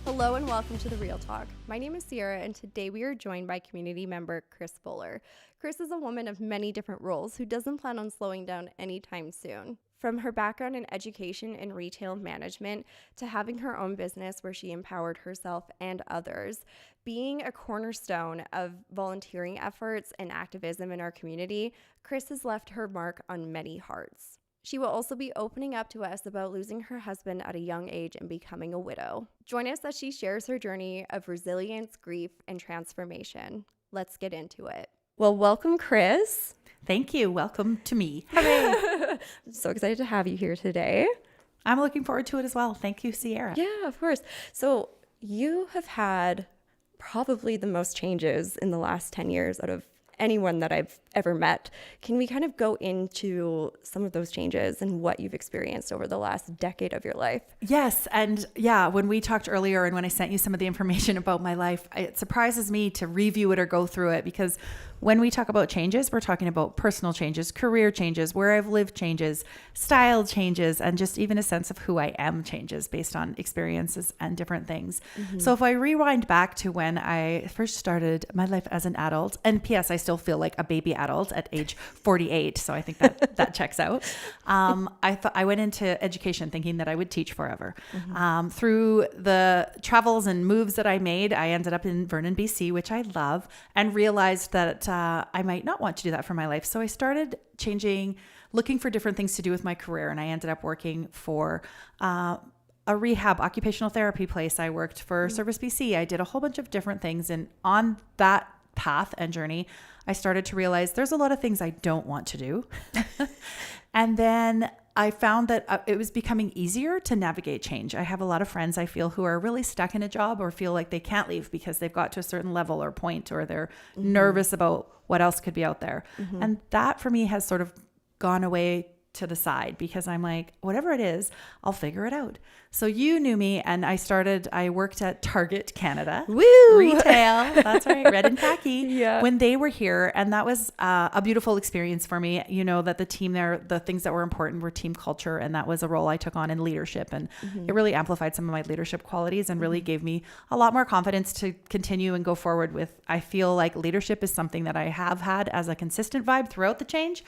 Hello and welcome to The Real Talk. My name is Sierra, and today we are joined by community member Kris Fuller. Kris is a woman of many different roles who doesn't plan on slowing down anytime soon. From her background in education and retail management to having her own business where she empowered herself and others, being a cornerstone of volunteering efforts and activism in our community, Kris has left her mark on many hearts. She will also be opening up to us about losing her husband at a young age and becoming a widow. Join us as she shares her journey of resilience, grief, and transformation. Let's get into it. Well, welcome, Kris. Thank you. Welcome to me. I'm so excited to have you here today. I'm looking forward to it as well. Thank you, Sierra. Yeah, of course. So you have had probably the most changes in the last 10 years out of anyone that I've ever met. Can we kind of go into some of those changes and what you've experienced over the last decade of your life? Yes. And yeah, when we talked earlier and when I sent you some of the information about my life, it surprises me to review it or go through it, because when we talk about changes, we're talking about personal changes, career changes, where I've lived changes, style changes, and just even a sense of who I am changes based on experiences and different things. Mm-hmm. So if I rewind back to when I first started my life as an adult, and P.S. I still feel like a baby adult at age 48. So I think that checks out. I went into education thinking that I would teach forever. Mm-hmm. Through the travels and moves that I made, I ended up in Vernon, BC, which I love, and realized that I might not want to do that for my life. So I started looking for different things to do with my career. And I ended up working for a rehab occupational therapy place. I worked for Service BC. I did a whole bunch of different things. And on that path and journey, I started to realize there's a lot of things I don't want to do. And then I found that it was becoming easier to navigate change. I have a lot of friends I feel who are really stuck in a job or feel like they can't leave because they've got to a certain level or point, or they're nervous about what else could be out there. Mm-hmm. And that for me has sort of gone away to the side, because I'm like, whatever it is, I'll figure it out. So you knew me, and I worked at Target Canada. Woo! Retail. That's right. Red and khaki. Yeah. When they were here. And that was a beautiful experience for me. You know, that the team there, the things that were important were team culture. And that was a role I took on in leadership. And it really amplified some of my leadership qualities and really gave me a lot more confidence to continue and go forward with. I feel like leadership is something that I have had as a consistent vibe throughout the change.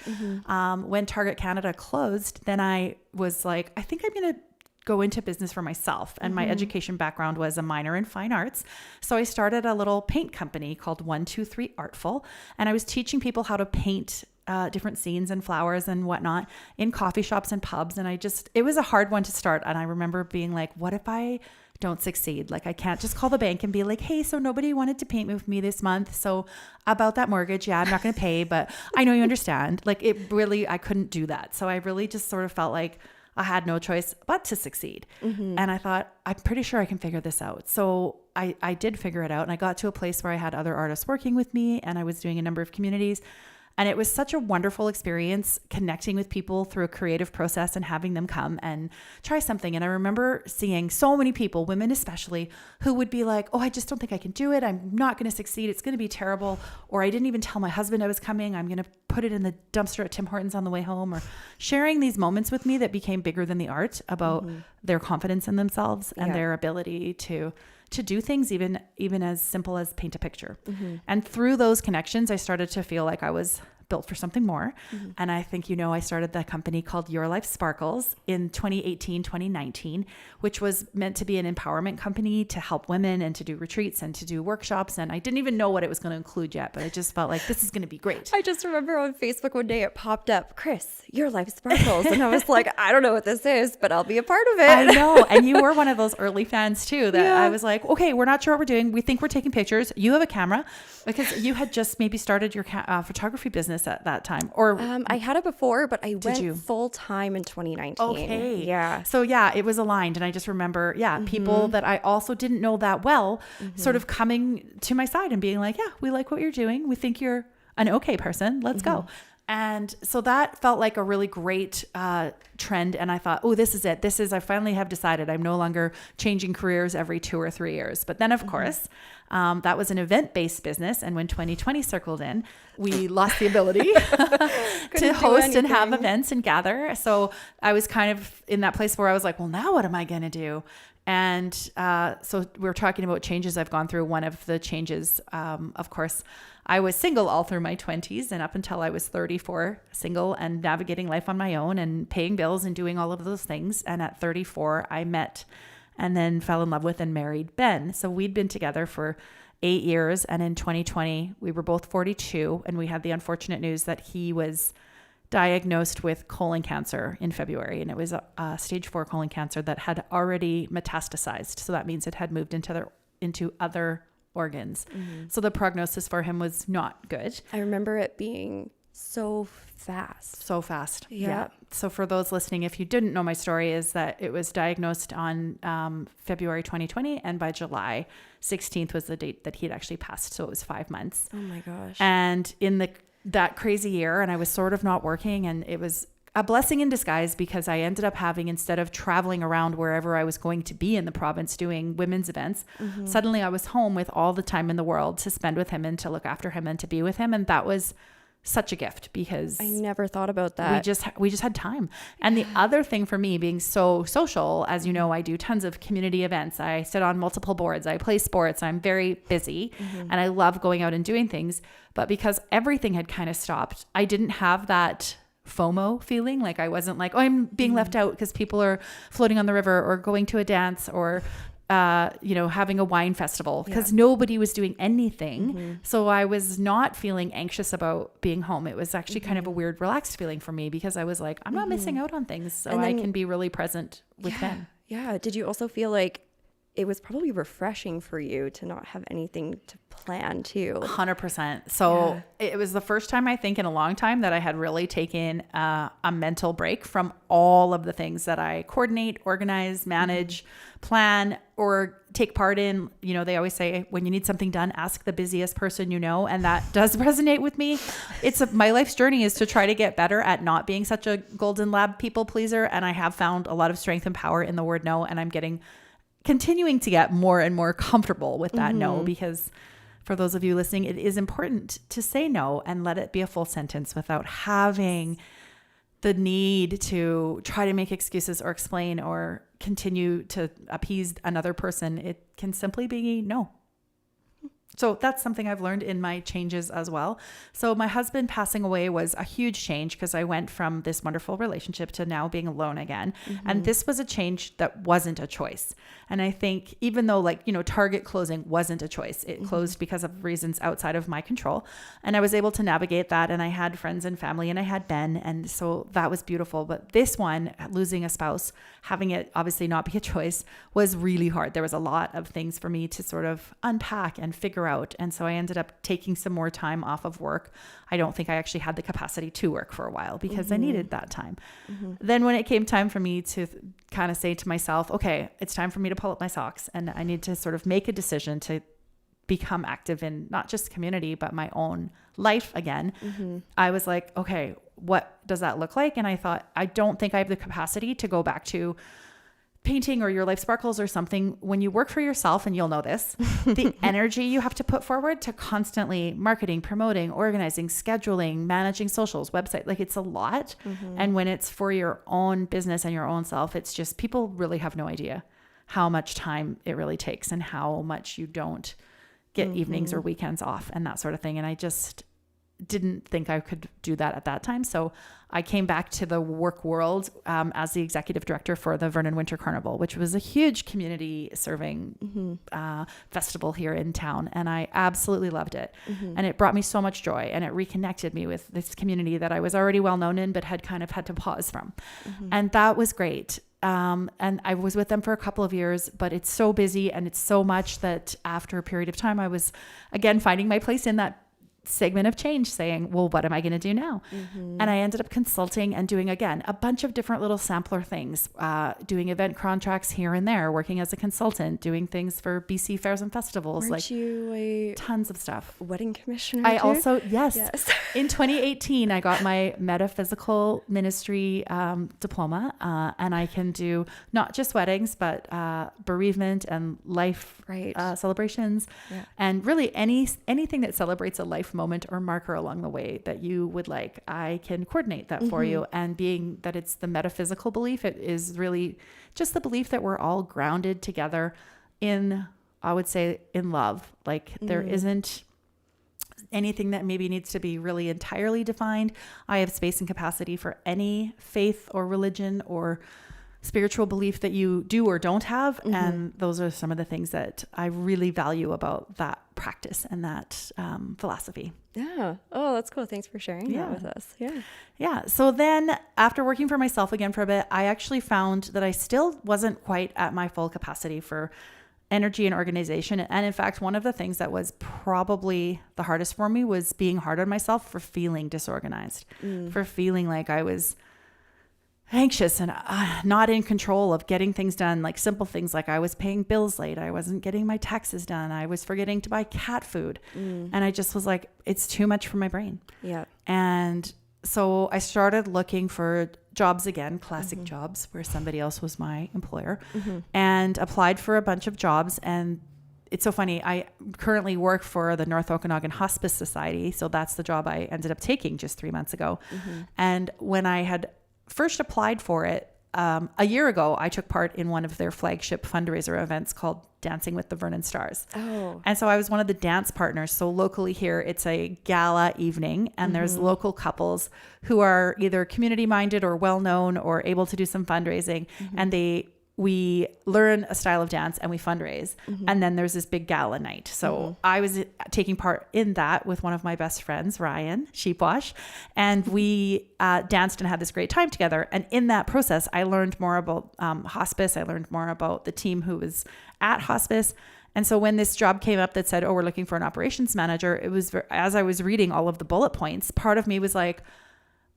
When Target Canada closed, then I was like, I think I'm going to go into business for myself. And my education background was a minor in fine arts. So I started a little paint company called 123 Artful. And I was teaching people how to paint different scenes and flowers and whatnot in coffee shops and pubs. And it was a hard one to start. And I remember being like, what if I don't succeed? Like, I can't just call the bank and be like, hey, so nobody wanted to paint with me this month. So about that mortgage, yeah, I'm not going to pay, but I know you understand. Like, I couldn't do that. So I really just sort of felt like I had no choice but to succeed. And I thought, I'm pretty sure I can figure this out. So I did figure it out. And I got to a place where I had other artists working with me, and I was doing a number of communities. And it was such a wonderful experience connecting with people through a creative process and having them come and try something. And I remember seeing so many people, women especially, who would be like, oh, I just don't think I can do it. I'm not going to succeed. It's going to be terrible. Or I didn't even tell my husband I was coming. I'm going to put it in the dumpster at Tim Hortons on the way home. Or sharing these moments with me that became bigger than the art, about their confidence in themselves and their ability to do things, even as simple as paint a picture. And through those connections, I started to feel like I was built for something more. And I think, I started that company called Your Life Sparkles in 2018, 2019, which was meant to be an empowerment company to help women and to do retreats and to do workshops. And I didn't even know what it was going to include yet, but I just felt like this is going to be great. I just remember on Facebook one day it popped up, Kris, Your Life Sparkles. And I was like, I don't know what this is, but I'll be a part of it. I know. And you were one of those early fans too, that I was like, okay, we're not sure what we're doing. We think we're taking pictures. You have a camera, because you had just maybe started your photography business at that time. Or I had it before, but I went full time in 2019. Okay. Yeah. So yeah, it was aligned. And I just remember, people that I also didn't know that well, sort of coming to my side and being like, yeah, we like what you're doing. We think you're an okay person. Let's go. And so that felt like a really great trend. And I thought, oh, this is it. I finally have decided I'm no longer changing careers every 2 or 3 years. But then, of course, that was an event-based business. And when 2020 circled in, we lost the ability to host and have events and gather. So I was kind of in that place where I was like, well, now what am I going to do? And so we're talking about changes I've gone through. One of the changes, of course, I was single all through my 20s and up until I was 34, single and navigating life on my own and paying bills and doing all of those things. And at 34, I met and then fell in love with and married Ben. So we'd been together for 8 years. And in 2020, we were both 42 and we had the unfortunate news that he was diagnosed with colon cancer in February. And it was a stage 4 colon cancer that had already metastasized. So that means it had moved into other organs. So the prognosis for him was not good. I remember it being so fast. So fast. Yeah. So for those listening, if you didn't know my story, is that it was diagnosed on February 2020. And by July 16th was the date that he'd actually passed. So it was 5 months. Oh my gosh. And in that crazy year, and I was sort of not working, and it was a blessing in disguise because I ended up having, instead of traveling around wherever I was going to be in the province doing women's events, suddenly I was home with all the time in the world to spend with him and to look after him and to be with him. And that was such a gift because I never thought about that. We just had time. And the other thing for me, being so social, as you know, I do tons of community events. I sit on multiple boards. I play sports. I'm very busy and I love going out and doing things. But because everything had kind of stopped, I didn't have that FOMO feeling. Like I wasn't like, oh, I'm being left out because people are floating on the river or going to a dance or having a wine festival, because nobody was doing anything. So I was not feeling anxious about being home. It was actually kind of a weird, relaxed feeling for me because I was like, I'm not missing out on things. So I can be really present with them. Yeah. Did you also feel like it was probably refreshing for you to not have anything to plan too? 100%. So it was the first time I think in a long time that I had really taken a mental break from all of the things that I coordinate, organize, manage, plan, or take part in. You know, they always say when you need something done, ask the busiest person you know. And that does resonate with me. My life's journey is to try to get better at not being such a golden lab people pleaser. And I have found a lot of strength and power in the word no. And I'm continuing to get more and more comfortable with that no, because for those of you listening, it is important to say no and let it be a full sentence without having the need to try to make excuses or explain or continue to appease another person. It can simply be no. So that's something I've learned in my changes as well. So my husband passing away was a huge change because I went from this wonderful relationship to now being alone again. And this was a change that wasn't a choice. And I think even though Target closing wasn't a choice, it closed because of reasons outside of my control. And I was able to navigate that. And I had friends and family and I had Ben. And so that was beautiful. But this one, losing a spouse, having it obviously not be a choice, was really hard. There was a lot of things for me to sort of unpack and figure out. And so I ended up taking some more time off of work. I don't think I actually had the capacity to work for a while because I needed that time. Then when it came time for me to kind of say to myself, okay, it's time for me to pull up my socks and I need to sort of make a decision to become active in not just community, but my own life again. I was like, okay, what does that look like? And I thought, I don't think I have the capacity to go back to painting or Your Life Sparkles or something. When you work for yourself, and you'll know this, the energy you have to put forward to constantly marketing, promoting, organizing, scheduling, managing socials, website, like it's a lot. And when it's for your own business and your own self, it's just, people really have no idea how much time it really takes and how much you don't get evenings or weekends off and that sort of thing. And I just didn't think I could do that at that time. So I came back to the work world as the executive director for the Vernon Winter Carnival, which was a huge community serving festival here in town. And I absolutely loved it. And it brought me so much joy, and it reconnected me with this community that I was already well known in, but had kind of had to pause from. And that was great. And I was with them for a couple of years, but it's so busy and it's so much that after a period of time, I was again finding my place in that segment of change saying, well, what am I going to do now? And I ended up consulting and doing, again, a bunch of different little sampler things, doing event contracts here and there, working as a consultant, doing things for BC fairs and festivals. Weren't you tons of stuff. Wedding commissioner? I also, yes. In 2018, I got my metaphysical ministry diploma, and I can do not just weddings, but bereavement and life celebrations, and really anything that celebrates a life moment or marker along the way that you would like. I can coordinate that for you. And being that it's the metaphysical belief, it is really just the belief that we're all grounded together in, I would say, in love. Like there isn't anything that maybe needs to be really entirely defined. I have space and capacity for any faith or religion or spiritual belief that you do or don't have. And those are some of the things that I really value about that practice and that philosophy. Yeah. Oh, that's cool. Thanks for sharing that with us. Yeah. Yeah. So then after working for myself again for a bit, I actually found that I still wasn't quite at my full capacity for energy and organization. And in fact, one of the things that was probably the hardest for me was being hard on myself for feeling disorganized, for feeling like I was anxious and not in control of getting things done, like simple things like I was paying bills late. I wasn't getting my taxes done. I was forgetting to buy cat food. And I just was like, it's too much for my brain. Yeah. And so I started looking for jobs again, classic jobs where somebody else was my employer, and applied for a bunch of jobs. And it's so funny. I currently work for the North Okanagan Hospice Society. So that's the job I ended up taking just 3 months ago. And when I had first applied for it, a year ago, I took part in one of their flagship fundraiser events called Dancing with the Vernon Stars. Oh. And so I was one of the dance partners. So locally here, it's a gala evening, and there's local couples who are either community minded or well known or able to do some fundraising. And we learn a style of dance and we fundraise. And then there's this big gala night. So I was taking part in that with one of my best friends, Ryan Sheepwash. And we danced and had this great time together. And in that process, I learned more about hospice. I learned more about the team who was at hospice. And so when this job came up that said, oh, we're looking for an operations manager, it was, as I was reading all of the bullet points, part of me was like,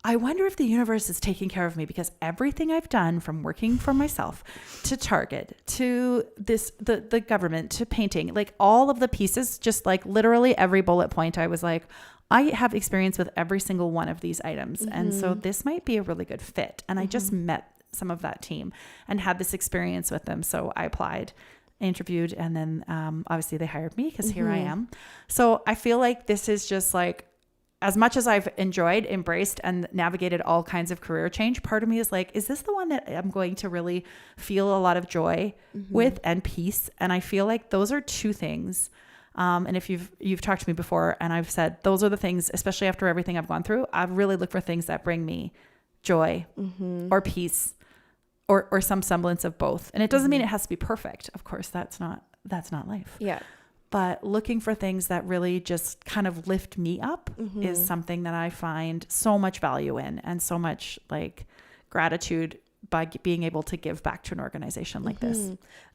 I wonder if the universe is taking care of me, because everything I've done, from working for myself to Target to the government to painting, like all of the pieces, just like literally every bullet point, I was like, I have experience with every single one of these items. And so this might be a really good fit. And I just met some of that team and had this experience with them. So I applied, interviewed, and then obviously they hired me because here I am. So I feel like this is just like, as much as I've enjoyed, embraced, and navigated all kinds of career change, part of me is like, is this the one that I'm going to really feel a lot of joy with and peace? And I feel like those are two things. And if you've talked to me before, and I've said, those are the things, especially after everything I've gone through, I've really looked for things that bring me joy or peace or some semblance of both. And it doesn't mean it has to be perfect. Of course, that's not life. Yeah. But looking for things that really just kind of lift me up is something that I find so much value in, and so much like gratitude by being able to give back to an organization like this.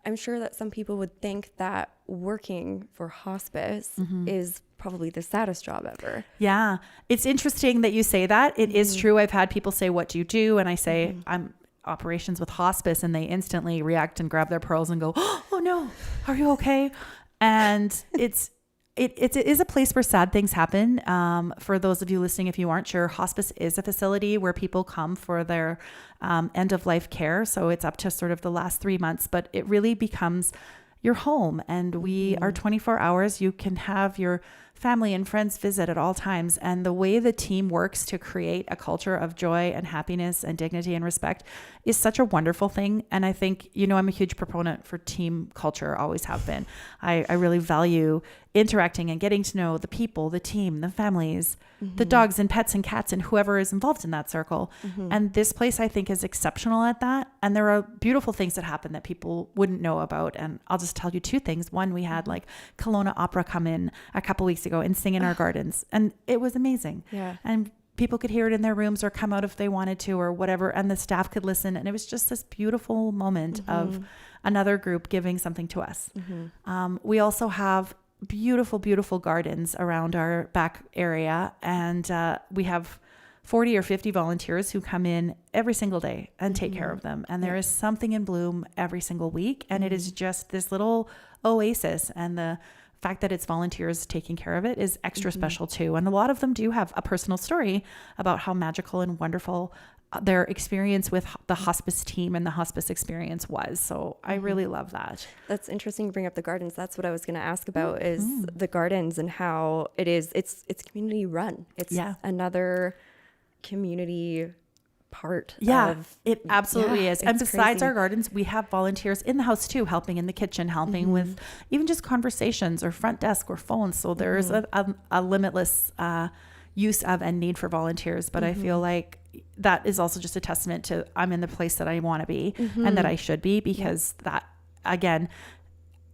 I'm sure that some people would think that working for hospice is probably the saddest job ever. Yeah. It's interesting that you say that. It is true. I've had people say, what do you do? And I say, I'm operations with hospice, and they instantly react and grab their pearls and go, oh no, are you okay? And it is a place where sad things happen. For those of you listening, if you aren't sure, hospice is a facility where people come for their end of life care. So it's up to sort of the last 3 months, but it really becomes your home. And we are 24 hours. You can have your family and friends visit at all times. And the way the team works to create a culture of joy and happiness and dignity and respect is such a wonderful thing. And I think, I'm a huge proponent for team culture, always have been. I really value interacting and getting to know the people, the team, the families, the dogs and pets and cats and whoever is involved in that circle. And this place, I think, is exceptional at that. And there are beautiful things that happen that people wouldn't know about. And I'll just tell you two things. One, we had like Kelowna Opera come in a couple weeks ago and sing in our gardens. And it was amazing. Yeah. And people could hear it in their rooms or come out if they wanted to or whatever. And the staff could listen. And it was just this beautiful moment of another group giving something to us. We also have beautiful, beautiful gardens around our back area. And we have 40 or 50 volunteers who come in every single day and take care of them. And there is something in bloom every single week. And it is just this little oasis. And the fact that it's volunteers taking care of it is extra special too. And a lot of them do have a personal story about how magical and wonderful their experience with the hospice team and the hospice experience was. So I really love that. That's interesting to bring up the gardens. That's what I was going to ask about is the gardens and how it's community run. It's another community part. It absolutely is. And besides crazy. our gardens, we have volunteers in the house too, helping in the kitchen, helping with even just conversations or front desk or phones. So there's a limitless use of and need for volunteers. But I feel like that is also just a testament to I'm in the place that I want to be and that I should be, because that, again,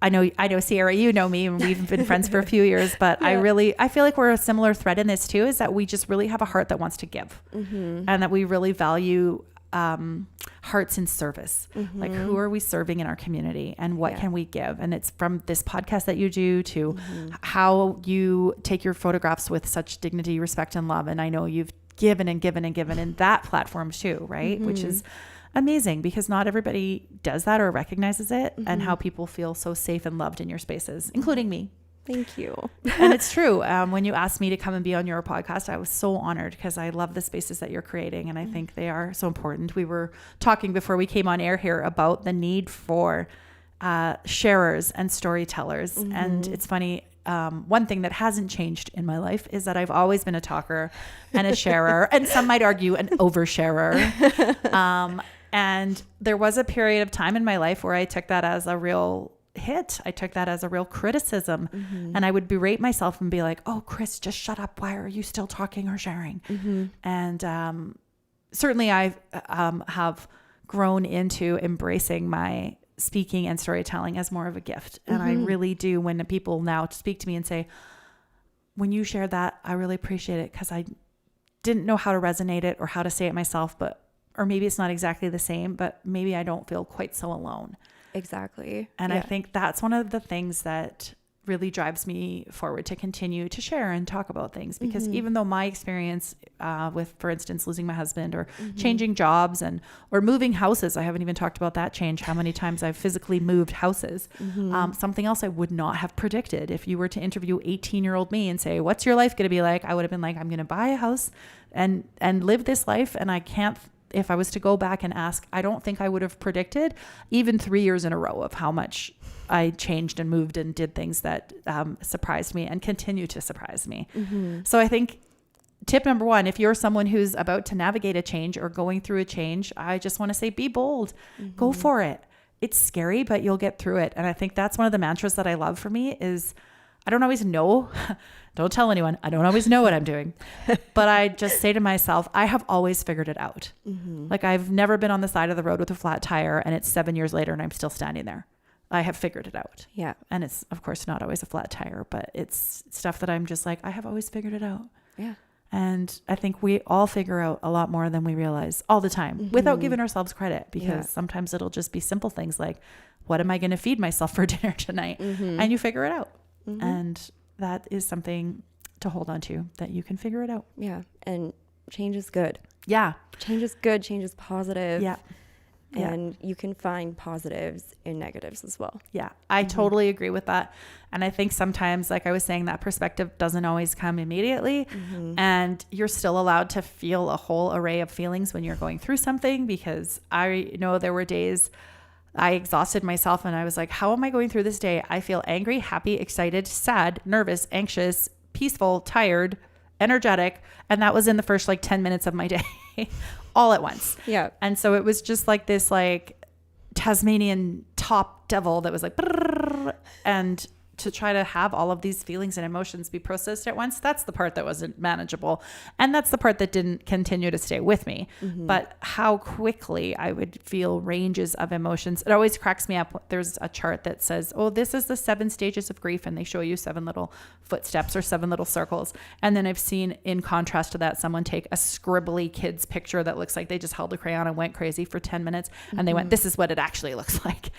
I know Sierra, you know me, and we've been friends for a few years, but I feel like we're a similar thread in this too, is that we just really have a heart that wants to give and that we really value hearts in service. Like, who are we serving in our community and what can we give? And it's from this podcast that you do to how you take your photographs with such dignity, respect, and love. And I know you've given and given and given in that platform too, right? Which is amazing, because not everybody does that or recognizes it, and how people feel so safe and loved in your spaces, including me. Thank you. And it's true. When you asked me to come and be on your podcast, I was so honored, because I love the spaces that you're creating. And I think they are so important. We were talking before we came on air here about the need for sharers and storytellers. And it's funny. One thing that hasn't changed in my life is that I've always been a talker and a sharer, and some might argue an oversharer. And there was a period of time in my life where I took that as a real hit. I took that as a real criticism, and I would berate myself and be like, oh, Kris, just shut up. Why are you still talking or sharing? And certainly I have grown into embracing my speaking and storytelling as more of a gift. And I really do, when people now speak to me and say, when you shared that, I really appreciate it, because I didn't know how to resonate it or how to say it myself, or maybe it's not exactly the same, but maybe I don't feel quite so alone. Exactly. And I think that's one of the things that really drives me forward to continue to share and talk about things, because even though my experience with, for instance, losing my husband or changing jobs or moving houses, I haven't even talked about that change, how many times I've physically moved houses, something else I would not have predicted. If you were to interview 18-year-old me and say, what's your life going to be like? I would have been like, I'm going to buy a house and live this life. And I can't, if I was to go back and ask, I don't think I would have predicted even 3 years in a row of how much I changed and moved and did things that surprised me and continue to surprise me. So I think tip number one, if you're someone who's about to navigate a change or going through a change, I just want to say, be bold, go for it. It's scary, but you'll get through it. And I think that's one of the mantras that I love for me is I don't always know. Don't tell anyone. I don't always know what I'm doing, but I just say to myself, I have always figured it out. Like, I've never been on the side of the road with a flat tire and it's 7 years later and I'm still standing there. I have figured it out. Yeah. And it's, of course, not always a flat tire, but it's stuff that I'm just like, I have always figured it out. Yeah. And I think we all figure out a lot more than we realize all the time without giving ourselves credit, because sometimes it'll just be simple things like, what am I going to feed myself for dinner tonight? And you figure it out. And that is something to hold on to, that you can figure it out. Yeah. And change is good. Yeah. Change is good. Change is positive. Yeah. And you can find positives in negatives as well. Yeah, I totally agree with that. And I think sometimes, like I was saying, that perspective doesn't always come immediately. And you're still allowed to feel a whole array of feelings when you're going through something, because I know there were days I exhausted myself and I was like, how am I going through this day? I feel angry, happy, excited, sad, nervous, anxious, peaceful, tired, energetic. And that was in the first 10 minutes of my day. All at once. Yeah. And so it was just like this Tasmanian top devil that was like, and to try to have all of these feelings and emotions be processed at once, that's the part that wasn't manageable. And that's the part that didn't continue to stay with me. But how quickly I would feel ranges of emotions. It always cracks me up. There's a chart that says, oh, this is the 7 stages of grief. And they show you 7 little footsteps or 7 little circles. And then I've seen, in contrast to that, someone take a scribbly kid's picture that looks like they just held a crayon and went crazy for 10 minutes. And they went, this is what it actually looks like.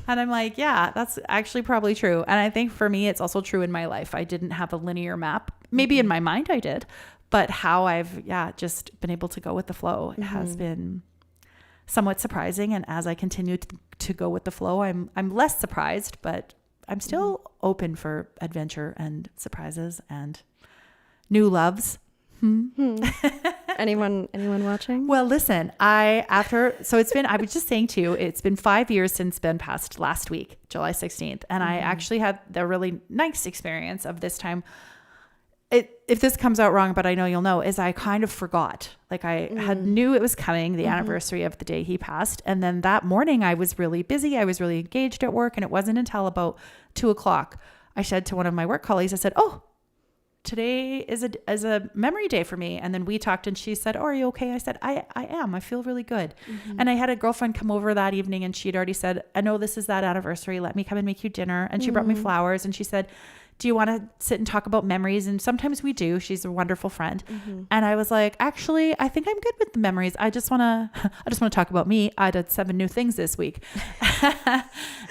And I'm like, yeah, that's actually probably true. And I think for me, it's also true in my life. I didn't have a linear map. Maybe in my mind I did, but how I've, just been able to go with the flow has been somewhat surprising. And as I continue to go with the flow, I'm less surprised, but I'm still open for adventure and surprises and new loves. Anyone watching? Well, listen, I was just saying to you, it's been 5 years since Ben passed last week, July 16th. And I actually had the really nice experience of this time. If this comes out wrong, but I know you'll know, is I kind of forgot. Like I knew it was coming, the anniversary of the day he passed. And then that morning I was really busy. I was really engaged at work. And it wasn't until about 2:00, I said to one of my work colleagues, I said, oh, today is a memory day for me. And then we talked and she said, oh, are you okay? I said, I am. I feel really good. And I had a girlfriend come over that evening and she'd already said, I know this is that anniversary. Let me come and make you dinner. And she brought me flowers and she said, do you want to sit and talk about memories? And sometimes we do. She's a wonderful friend. And I was like, actually, I think I'm good with the memories. I just want to talk about me. I did 7 new things this week.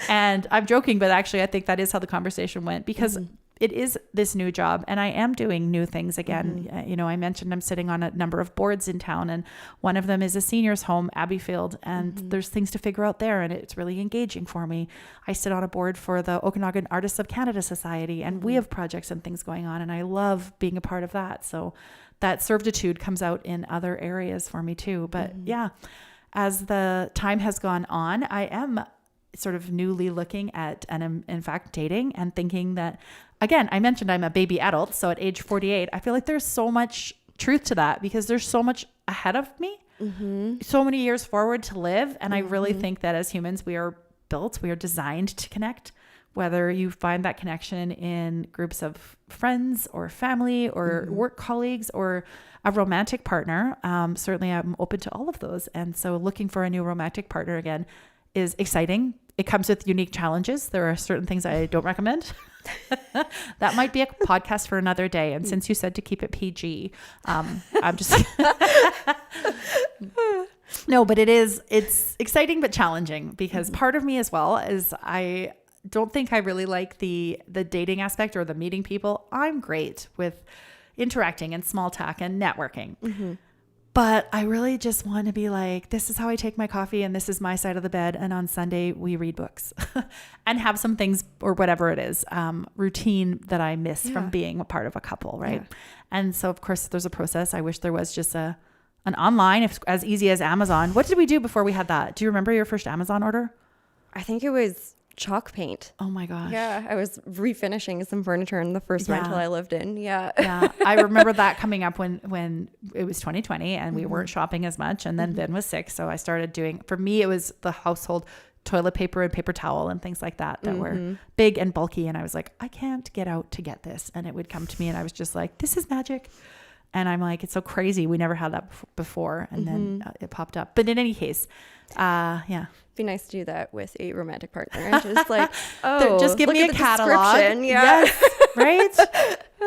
And I'm joking, but actually I think that is how the conversation went because it is this new job and I am doing new things again. I mentioned I'm sitting on a number of boards in town and one of them is a seniors home, Abbeyfield, and there's things to figure out there and it's really engaging for me. I sit on a board for the Okanagan Artists of Canada Society and we have projects and things going on and I love being a part of that. So that servitude comes out in other areas for me too. But as the time has gone on, I am sort of newly looking at and I'm in fact dating and thinking that, again, I mentioned I'm a baby adult. So at age 48, I feel like there's so much truth to that because there's so much ahead of me, so many years forward to live. And I really think that as humans, we are designed to connect, whether you find that connection in groups of friends or family or work colleagues or a romantic partner. Certainly I'm open to all of those. And so looking for a new romantic partner again is exciting. It comes with unique challenges. There are certain things I don't recommend. That might be a podcast for another day. And since you said to keep it PG, I'm just, no, but it's exciting, but challenging because part of me as well is I don't think I really like the dating aspect or the meeting people. I'm great with interacting and small talk and networking. But I really just want to be like, this is how I take my coffee and this is my side of the bed. And on Sunday we read books and have some things or whatever it is, routine that I miss from being a part of a couple. Right. Yeah. And so of course there's a process. I wish there was just an online, if as easy as Amazon. What did we do before we had that? Do you remember your first Amazon order? I think it was chalk paint. Oh my gosh. Yeah. I was refinishing some furniture in the first rental I lived in. Yeah. Yeah. I remember that coming up when it was 2020 and we weren't shopping as much and then Ben was sick. So I started doing, for me, it was the household toilet paper and paper towel and things like that were big and bulky. And I was like, I can't get out to get this. And it would come to me and I was just like, this is magic. And I'm like, it's so crazy. We never had that before. And then it popped up. But in any case, be nice to do that with a romantic partner and just like, oh, just give me a catalog. Yes, right?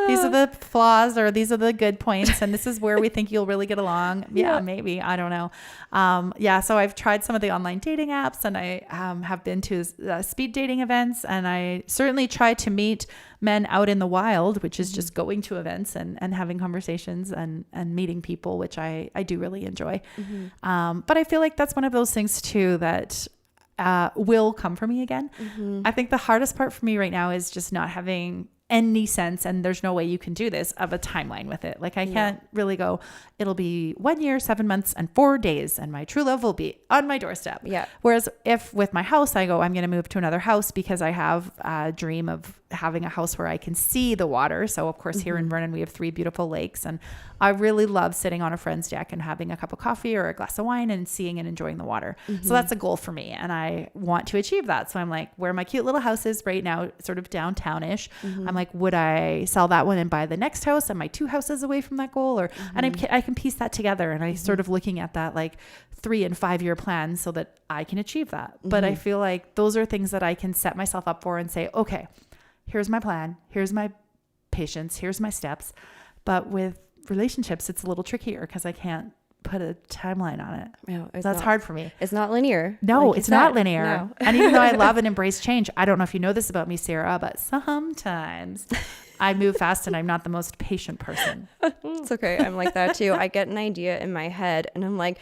These are the flaws or these are the good points. And this is where we think you'll really get along. Yeah, maybe. I don't know. So I've tried some of the online dating apps and I have been to speed dating events and I certainly try to meet men out in the wild, which is just going to events and having conversations and meeting people, which I do really enjoy. But I feel like that's one of those things too that will come for me again. I think the hardest part for me right now is just not having any sense, and there's no way you can do this, of a timeline with it. Like I can't really go, it'll be 1 year, 7 months and 4 days and my true love will be on my doorstep. Yeah. Whereas if with my house, I go, I'm going to move to another house because I have a dream of having a house where I can see the water. So of course here in Vernon, we have 3 beautiful lakes and I really love sitting on a friend's deck and having a cup of coffee or a glass of wine and seeing and enjoying the water. So that's a goal for me and I want to achieve that. So I'm like, where my cute little house is right now, sort of downtownish. I'm like, would I sell that one and buy the next house? Am I 2 houses away from that goal? Or and I can piece that together. And I sort of looking at that like 3 and 5 year plan so that I can achieve that. But I feel like those are things that I can set myself up for and say, okay, here's my plan. Here's my patience. Here's my steps. But with relationships, it's a little trickier because I can't put a timeline on it. No, That's hard for me. It's not linear. No, like it's not linear. No. And even though I love and embrace change, I don't know if you know this about me, Sarah, but sometimes I move fast and I'm not the most patient person. It's okay. I'm like that too. I get an idea in my head and I'm like,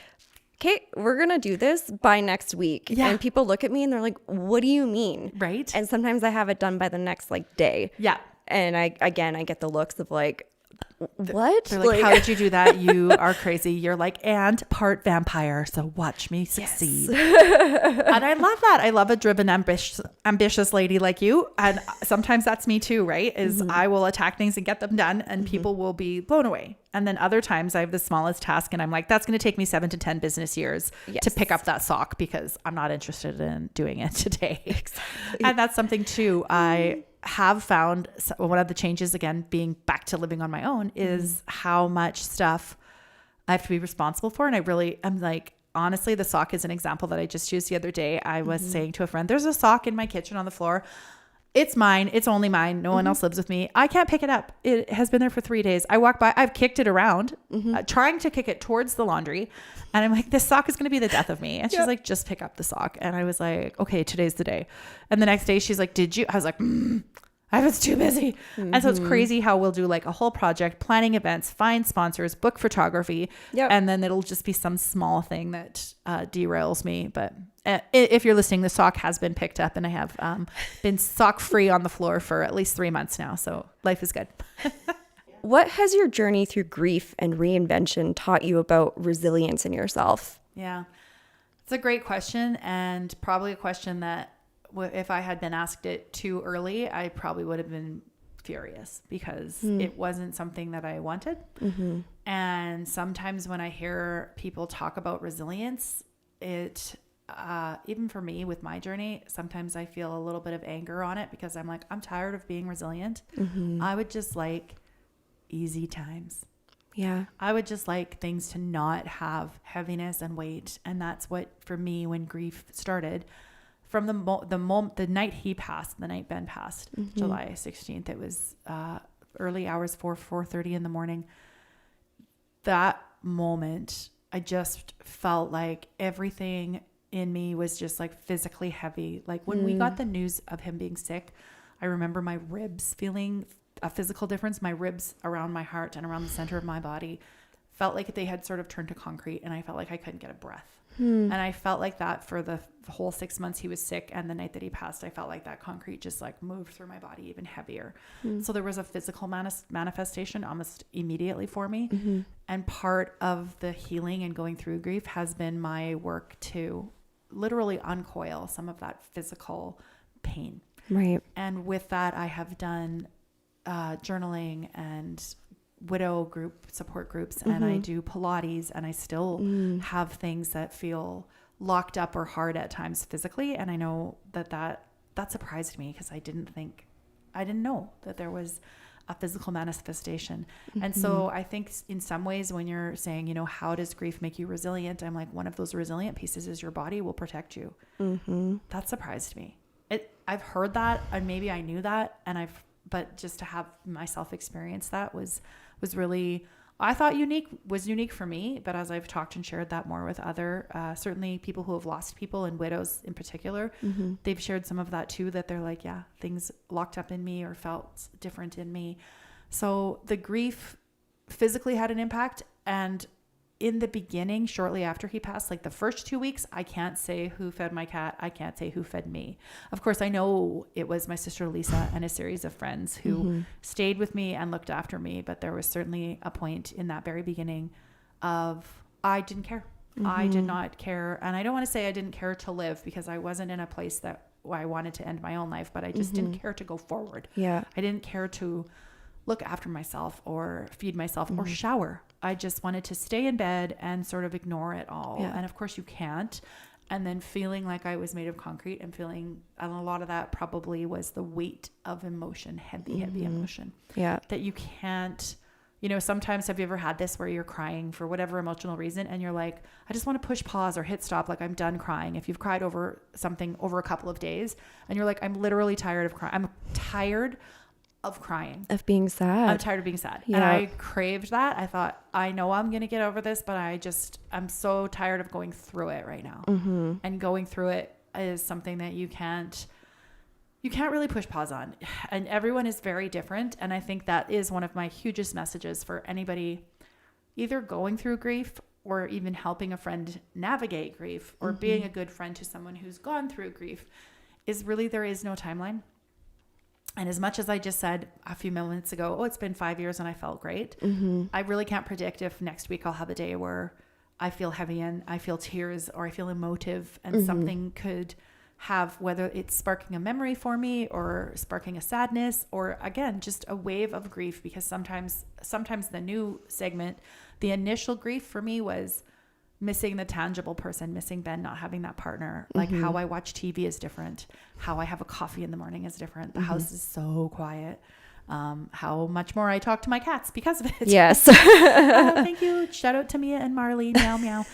okay, we're going to do this by next week. Yeah. And people look at me and they're like, what do you mean? Right. And sometimes I have it done by the next like day. Yeah. And I get the looks of like, what? They're like, how did you do that? You are crazy. You're like, and part vampire. So watch me succeed. Yes. And I love that. I love a driven, ambitious lady like you. And sometimes that's me too, right? Is I will attack things and get them done and people will be blown away. And then other times I have the smallest task and I'm like, that's going to take me 7 to 10 business years to pick up that sock because I'm not interested in doing it today. Exactly. And that's something too. I have found one of the changes, again, being back to living on my own, is how much stuff I have to be responsible for. And I'm like, honestly, the sock is an example that I just used the other day. I was saying to a friend, there's a sock in my kitchen on the floor. It's mine. It's only mine. No one else lives with me. I can't pick it up. It has been there for 3 days. I walk by, I've kicked it around, trying to kick it towards the laundry. And I'm like, this sock is going to be the death of me. And she's like, just pick up the sock. And I was like, okay, today's the day. And the next day she's like, did you? I was like, I was too busy. And so it's crazy how we'll do like a whole project, planning events, find sponsors, book photography. And then it'll just be some small thing that derails me. But if you're listening, the sock has been picked up and I have been sock free on the floor for at least 3 months now. So life is good. What has your journey through grief and reinvention taught you about resilience in yourself? Yeah, it's a great question, and probably a question that if I had been asked it too early, I probably would have been furious because it wasn't something that I wanted. And sometimes when I hear people talk about resilience, it even for me with my journey, sometimes I feel a little bit of anger on it because I'm like, I'm tired of being resilient. I would just like easy times. Yeah. I would just like things to not have heaviness and weight. And that's what, for me, when grief started, from the night he passed, the night Ben passed, July 16th, it was early hours, 4:30 in the morning. That moment, I just felt like everything in me was just like physically heavy. Like when we got the news of him being sick, I remember my ribs feeling a physical difference. My ribs around my heart and around the center of my body felt like they had sort of turned to concrete, and I felt like I couldn't get a breath. And I felt like that for the whole 6 months he was sick, and the night that he passed, I felt like that concrete just like moved through my body even heavier. So there was a physical manifestation almost immediately for me. And part of the healing and going through grief has been my work to literally uncoil some of that physical pain. Right. And with that, I have done journaling and widow group support groups, and I do Pilates, and I still have things that feel locked up or hard at times physically. And I know that surprised me because I didn't know that there was a physical manifestation. And so I think in some ways when you're saying, you know, how does grief make you resilient? I'm like, one of those resilient pieces is your body will protect you. That surprised me. I've heard that, and maybe I knew that, but just to have myself experience that was really, I thought was unique for me. But as I've talked and shared that more with other, certainly people who have lost people and widows in particular, they've shared some of that too, that they're like, yeah, things locked up in me or felt different in me. So the grief physically had an impact. And in the beginning, shortly after he passed, like the first 2 weeks, I can't say who fed my cat. I can't say who fed me. Of course, I know it was my sister Lisa and a series of friends who stayed with me and looked after me. But there was certainly a point in that very beginning of I didn't care. I did not care. And I don't want to say I didn't care to live, because I wasn't in a place that I wanted to end my own life, but I just didn't care to go forward. Yeah. I didn't care to look after myself or feed myself or shower. I just wanted to stay in bed and sort of ignore it all. Yeah. And of course you can't. And then feeling like I was made of concrete and a lot of that probably was the weight of emotion, heavy emotion. Yeah. That you can't, you know, sometimes have you ever had this where you're crying for whatever emotional reason and you're like, I just want to push pause or hit stop. Like I'm done crying. If you've cried over something over a couple of days and you're like, I'm literally tired of crying. I'm tired of crying. Of being sad. I'm tired of being sad. Yeah. And I craved that. I thought, I know I'm going to get over this, but I'm so tired of going through it right now. Mm-hmm. And going through it is something that you can't really push pause on. And everyone is very different. And I think that is one of my hugest messages for anybody either going through grief or even helping a friend navigate grief or being a good friend to someone who's gone through grief is really, there is no timeline. And as much as I just said a few minutes ago, oh, it's been 5 years and I felt great. I really can't predict if next week I'll have a day where I feel heavy and I feel tears or I feel emotive and something could have, whether it's sparking a memory for me or sparking a sadness or again, just a wave of grief, because sometimes the new segment, the initial grief for me was missing the tangible person, missing Ben, not having that partner. Like how I watch TV is different. How I have a coffee in the morning is different. The house is so quiet. How much more I talk to my cats because of it. Yes. Thank you. Shout out to Mia and Marley. Meow, meow.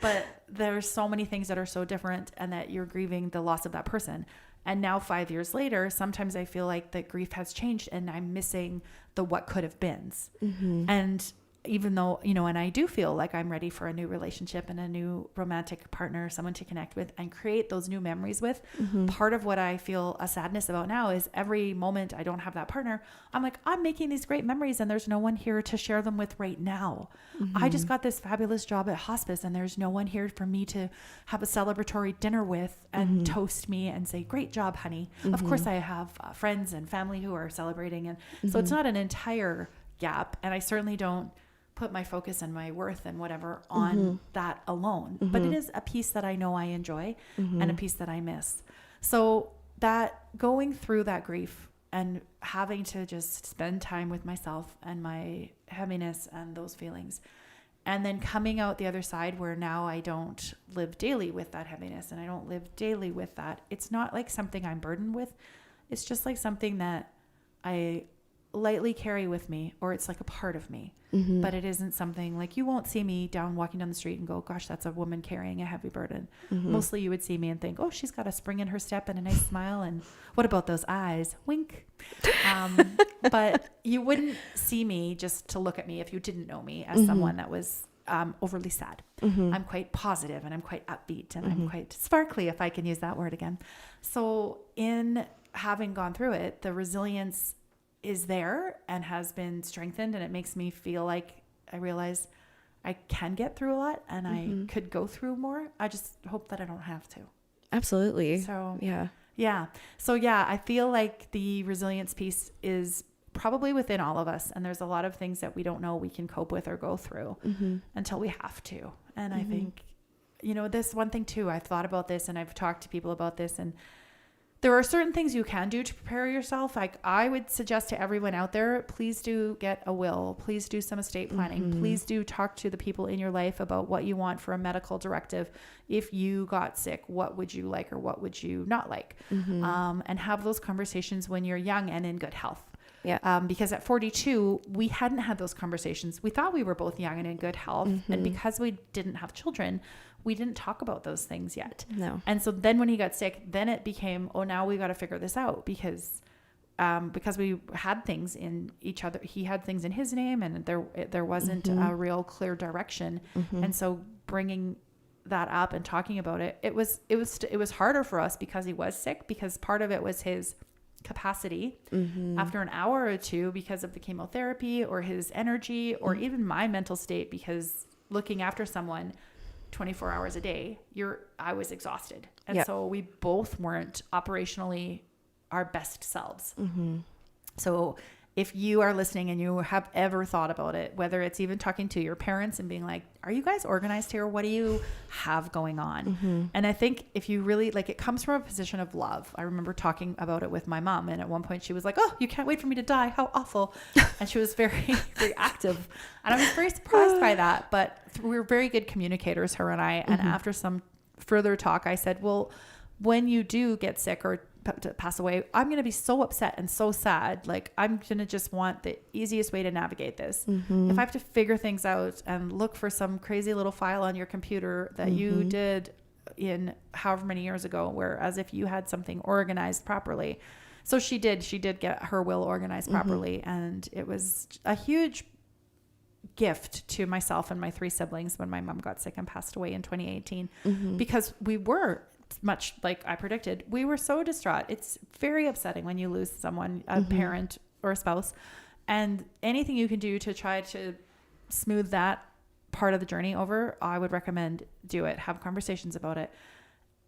But there's so many things that are so different and that you're grieving the loss of that person. And now 5 years later, sometimes I feel like the grief has changed and I'm missing the what could have beens. And even though, and I do feel like I'm ready for a new relationship and a new romantic partner, someone to connect with and create those new memories with. Part of what I feel a sadness about now is every moment I don't have that partner, I'm like, I'm making these great memories and there's no one here to share them with right now. I just got this fabulous job at hospice and there's no one here for me to have a celebratory dinner with and toast me and say, great job, honey. Of course I have friends and family who are celebrating. And so it's not an entire gap. And I certainly don't put my focus and my worth and whatever on that alone. But it is a piece that I know I enjoy and a piece that I miss. So that going through that grief and having to just spend time with myself and my heaviness and those feelings, and then coming out the other side where now I don't live daily with that heaviness and I don't live daily with that. It's not like something I'm burdened with. It's just like something that I lightly carry with me, or it's like a part of me, but it isn't something like you won't see me walking down the street and go, gosh, that's a woman carrying a heavy burden. Mostly you would see me and think, oh, she's got a spring in her step and a nice smile. And what about those eyes? Wink. But you wouldn't see me just to look at me if you didn't know me as someone that was overly sad. I'm quite positive and I'm quite upbeat and I'm quite sparkly, if I can use that word again. So in having gone through it, the resilience is there and has been strengthened, and it makes me feel like I realize I can get through a lot and I could go through more. I just hope that I don't have to. Absolutely. So yeah. So I feel like the resilience piece is probably within all of us, and there's a lot of things that we don't know we can cope with or go through until we have to. And I think, this one thing too, I've thought about this and I've talked to people about this, and there are certain things you can do to prepare yourself. Like I would suggest to everyone out there, please do get a will. Please do some estate planning. Please do talk to the people in your life about what you want for a medical directive. If you got sick, what would you like or what would you not like? And have those conversations when you're young and in good health. Yeah. Because at 42, we hadn't had those conversations. We thought we were both young and in good health. And because we didn't have children, we didn't talk about those things yet. No. And so then when he got sick, then it became, oh, now we got to figure this out because we had things in each other. He had things in his name and there wasn't a real clear direction. And so bringing that up and talking about it, it was harder for us because he was sick, because part of it was his capacity after an hour or two because of the chemotherapy or his energy or even my mental state, because looking after someone 24 hours a day, I was exhausted. And so we both weren't operationally our best selves. So if you are listening and you have ever thought about it, whether it's even talking to your parents and being like, are you guys organized here? What do you have going on? And I think if you really it comes from a position of love. I remember talking about it with my mom. And at one point she was like, oh, you can't wait for me to die. How awful. And she was very reactive. And I was very surprised by that. But we were very good communicators, her and I. And after some further talk, I said, well, when you do get sick or to pass away, I'm going to be so upset and so sad. Like I'm going to just want the easiest way to navigate this. If I have to figure things out and look for some crazy little file on your computer that you did in however many years ago, whereas if you had something organized properly, So she did get her will organized properly. And it was a huge gift to myself and my 3 siblings when my mom got sick and passed away in 2018, because we were much like I predicted, we were so distraught. It's very upsetting when you lose someone, a parent or a spouse, and anything you can do to try to smooth that part of the journey over, I would recommend do it. Have conversations about it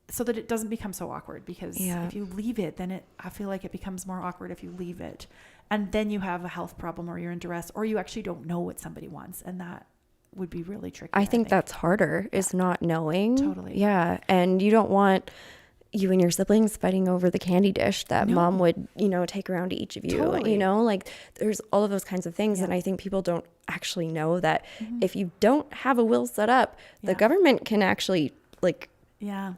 so that it doesn't become so awkward, because if you leave it, then I feel like it becomes more awkward if you leave it. And then you have a health problem, or you're in duress, or you actually don't know what somebody wants. And that would be really tricky. I think that's harder, is not knowing. Totally. Yeah. And you don't want you and your siblings fighting over the candy dish that mom would, take around to each of you. Totally. Like there's all of those kinds of things. And I think people don't actually know that if you don't have a will set up, the government can actually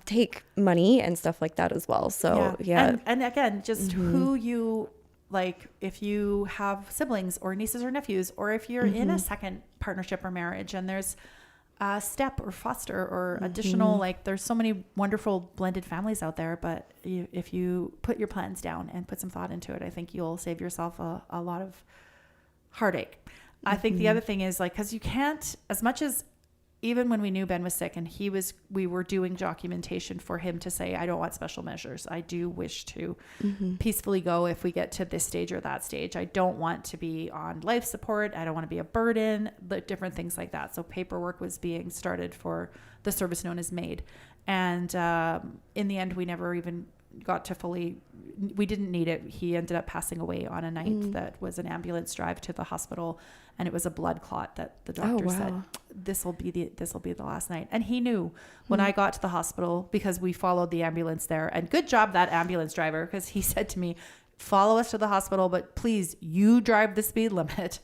take money and stuff like that as well. So And again, just who you like, if you have siblings or nieces or nephews, or if you're in a second partnership or marriage and there's a step or foster or additional, like there's so many wonderful blended families out there, but if you put your plans down and put some thought into it, I think you'll save yourself a lot of heartache. I think the other thing is, like, cause you can't, as much as, even when we knew Ben was sick and we were doing documentation for him to say, I don't want special measures. I do wish to peacefully go if we get to this stage or that stage. I don't want to be on life support. I don't want to be a burden, the different things like that. So paperwork was being started for the service known as MAID. And in the end, we never even got to we didn't need it. He ended up passing away on a night that was an ambulance drive to the hospital, and it was a blood clot that the doctor said, this will be the last night. And he knew when I got to the hospital, because we followed the ambulance there, and good job that ambulance driver, because he said to me, follow us to the hospital, but please, you drive the speed limit.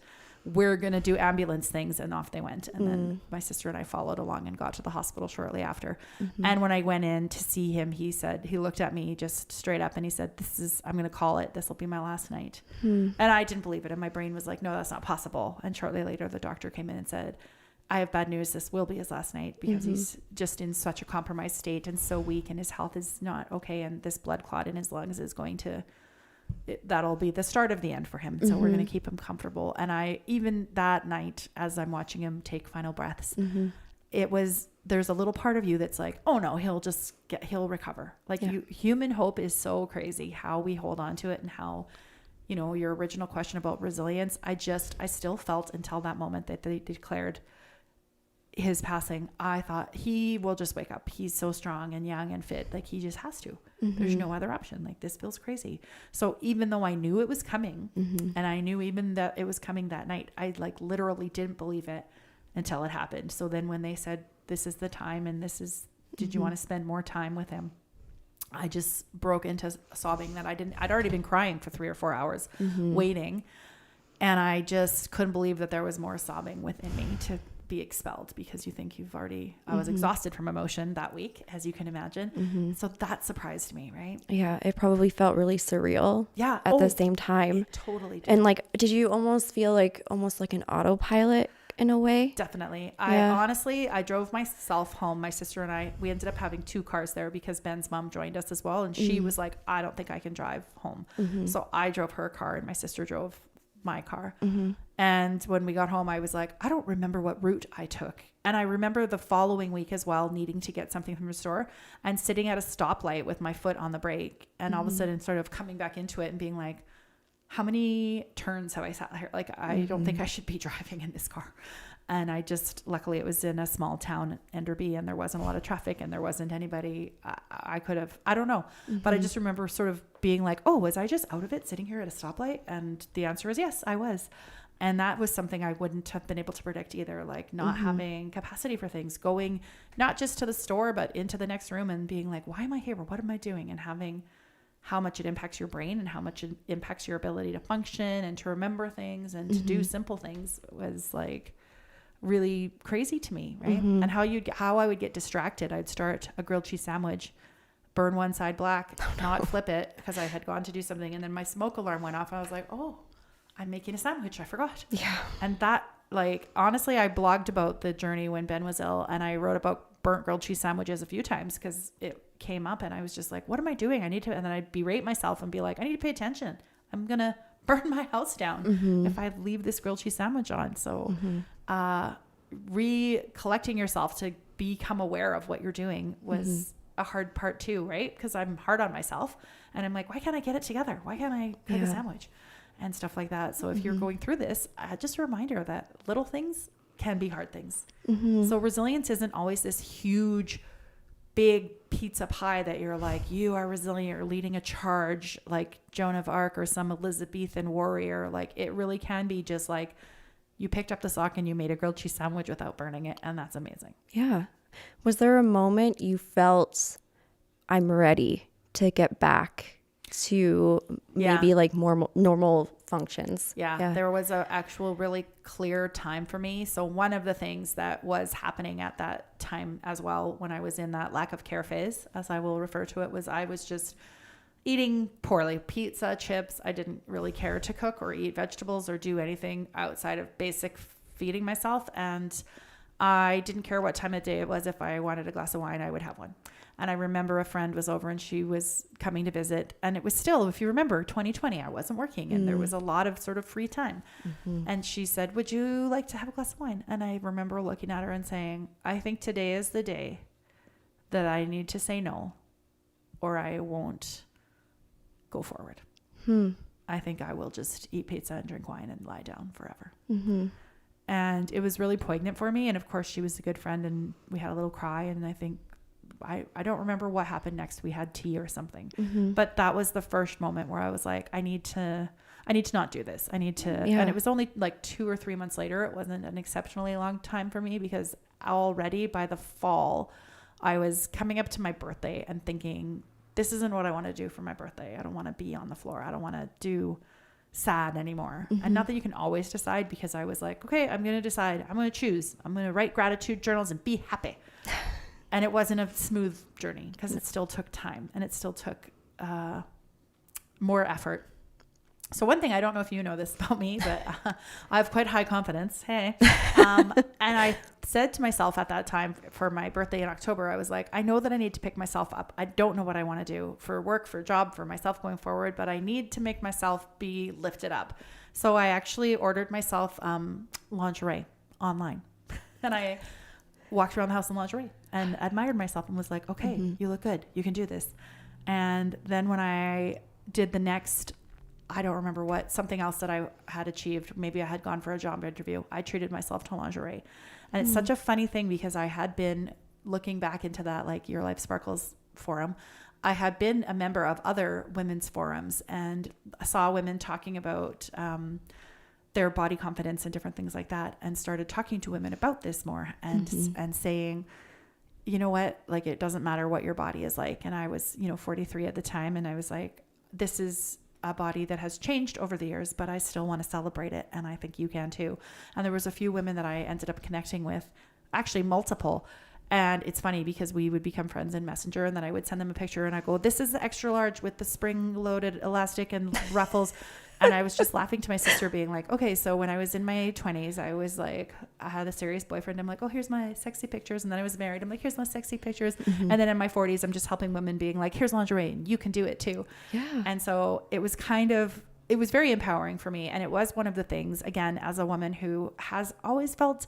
We're going to do ambulance things. And off they went. And then my sister and I followed along and got to the hospital shortly after. And when I went in to see him, he looked at me just straight up and he said, I'm going to call it. This will be my last night. And I didn't believe it. And my brain was like, no, that's not possible. And shortly later, the doctor came in and said, I have bad news. This will be his last night, because he's just in such a compromised state and so weak, and his health is not okay. And this blood clot in his lungs is going to, that'll be the start of the end for him. So we're going to keep him comfortable. And even that night, as I'm watching him take final breaths, there's a little part of you that's like, oh no, he'll recover. Like human hope is so crazy how we hold on to it, and how, your original question about resilience, I still felt until that moment that they declared his passing, I thought he will just wake up. He's so strong and young and fit. Like he just has to. There's no other option. Like this feels crazy. So even though I knew it was coming, and I knew even that it was coming that night, I literally didn't believe it until it happened. So then when they said, this is the time, and did you want to spend more time with him? I just broke into sobbing that I'd already been crying for 3 or 4 hours waiting. And I just couldn't believe that there was more sobbing within me to be expelled, because you think I was exhausted from emotion that week, as you can imagine. So that surprised me, right? Yeah. It probably felt really surreal. Yeah. At the same time. It totally did. And did you almost feel like an autopilot in a way? Definitely. I drove myself home. My sister and I, we ended up having 2 cars there because Ben's mom joined us as well. And she was like, I don't think I can drive home. So I drove her car and my sister drove my car. And when we got home, I was like, I don't remember what route I took. And I remember the following week as well, needing to get something from the store and sitting at a stoplight with my foot on the brake, and all of a sudden sort of coming back into it and being like, how many turns have I sat here? Like, I don't think I should be driving in this car. And luckily it was in a small town, Enderby, and there wasn't a lot of traffic and there wasn't anybody. I don't know. But I just remember sort of being like, oh, was I just out of it sitting here at a stoplight? And the answer is yes, I was. And that was something I wouldn't have been able to predict either. Like not having capacity for things, going not just to the store, but into the next room and being like, why am I here? What am I doing? And having how much it impacts your brain and how much it impacts your ability to function and to remember things and to do simple things was like really crazy to me. Right. And how I would get distracted. I'd start a grilled cheese sandwich, burn one side black, not flip it because I had gone to do something. And then my smoke alarm went off. And I was like, oh, I'm making a sandwich. I forgot. Yeah. And that, like, honestly, I blogged about the journey when Ben was ill, and I wrote about burnt grilled cheese sandwiches a few times because it came up and I was just like, what am I doing? And then I'd berate myself and be like, I need to pay attention. I'm going to burn my house down if I leave this grilled cheese sandwich on. So, recollecting yourself to become aware of what you're doing was a hard part too, right? Because I'm hard on myself and I'm like, why can't I get it together? Why can't I cook a sandwich and stuff like that? So if you're going through this, just a reminder that little things can be hard things. So resilience isn't always this huge, big pizza pie that you're like, you are resilient, you're leading a charge like Joan of Arc or some Elizabethan warrior. Like it really can be just like you picked up the sock and you made a grilled cheese sandwich without burning it. And that's amazing. Yeah. Was there a moment you felt I'm ready to get back to maybe like more normal functions? Yeah. There was an actual really clear time for me. So one of the things that was happening at that time as well, when I was in that lack of care phase, as I will refer to it, was I was just eating poorly. Pizza, chips. I didn't really care to cook or eat vegetables or do anything outside of basic feeding myself. And I didn't care what time of day it was. If I wanted a glass of wine, I would have one. And I remember a friend was over and she was coming to visit. And it was still, if you remember, 2020, I wasn't working and there was a lot of sort of free time. And she said, would you like to have a glass of wine? And I remember looking at her and saying, I think today is the day that I need to say no, or I won't go forward. I think I will just eat pizza and drink wine and lie down forever. And it was really poignant for me. And of course she was a good friend and we had a little cry. And I think, I don't remember what happened next. We had tea or something, but that was the first moment where I was like, I need to not do this. I need to, and it was only like 2 or 3 months later. It wasn't an exceptionally long time for me because already by the fall, I was coming up to my birthday and thinking, this isn't what I want to do for my birthday. I don't want to be on the floor. I don't want to do sad anymore. And not that you can always decide, because I was like, okay, I'm going to decide. I'm going to choose. I'm going to write gratitude journals and be happy. And it wasn't a smooth journey because it still took time and it still took more effort. So one thing, I don't know if you know this about me, but I have quite high confidence. Hey. And I said to myself at that time for my birthday in October, I was like, I know that I need to pick myself up. I don't know what I want to do for work, for job, for myself going forward, but I need to make myself be lifted up. So I actually ordered myself lingerie online and I walked around the house in lingerie and admired myself and was like, okay, you look good. You can do this. And then when I did the next, I don't remember what, something else that I had achieved. Maybe I had gone for a job interview. I treated myself to lingerie. And it's such a funny thing because I had been looking back into that, like Your Life Sparkles forum. I had been a member of other women's forums and saw women talking about their body confidence and different things like that, and started talking to women about this more and saying, you know what, like, it doesn't matter what your body is like. And I was, 43 at the time. And I was like, this is a body that has changed over the years, but I still want to celebrate it. And I think you can too. And there was a few women that I ended up connecting with, actually multiple. And it's funny because we would become friends in Messenger, and then I would send them a picture and I go, this is the extra large with the spring loaded elastic and ruffles. And I was just laughing to my sister being like, okay, so when I was in my 20s, I was like, I had a serious boyfriend. I'm like, oh, here's my sexy pictures. And then I was married. I'm like, here's my sexy pictures. And then in my 40s, I'm just helping women being like, here's lingerie and you can do it too. Yeah. And so it was it was very empowering for me. And it was one of the things, again, as a woman who has always felt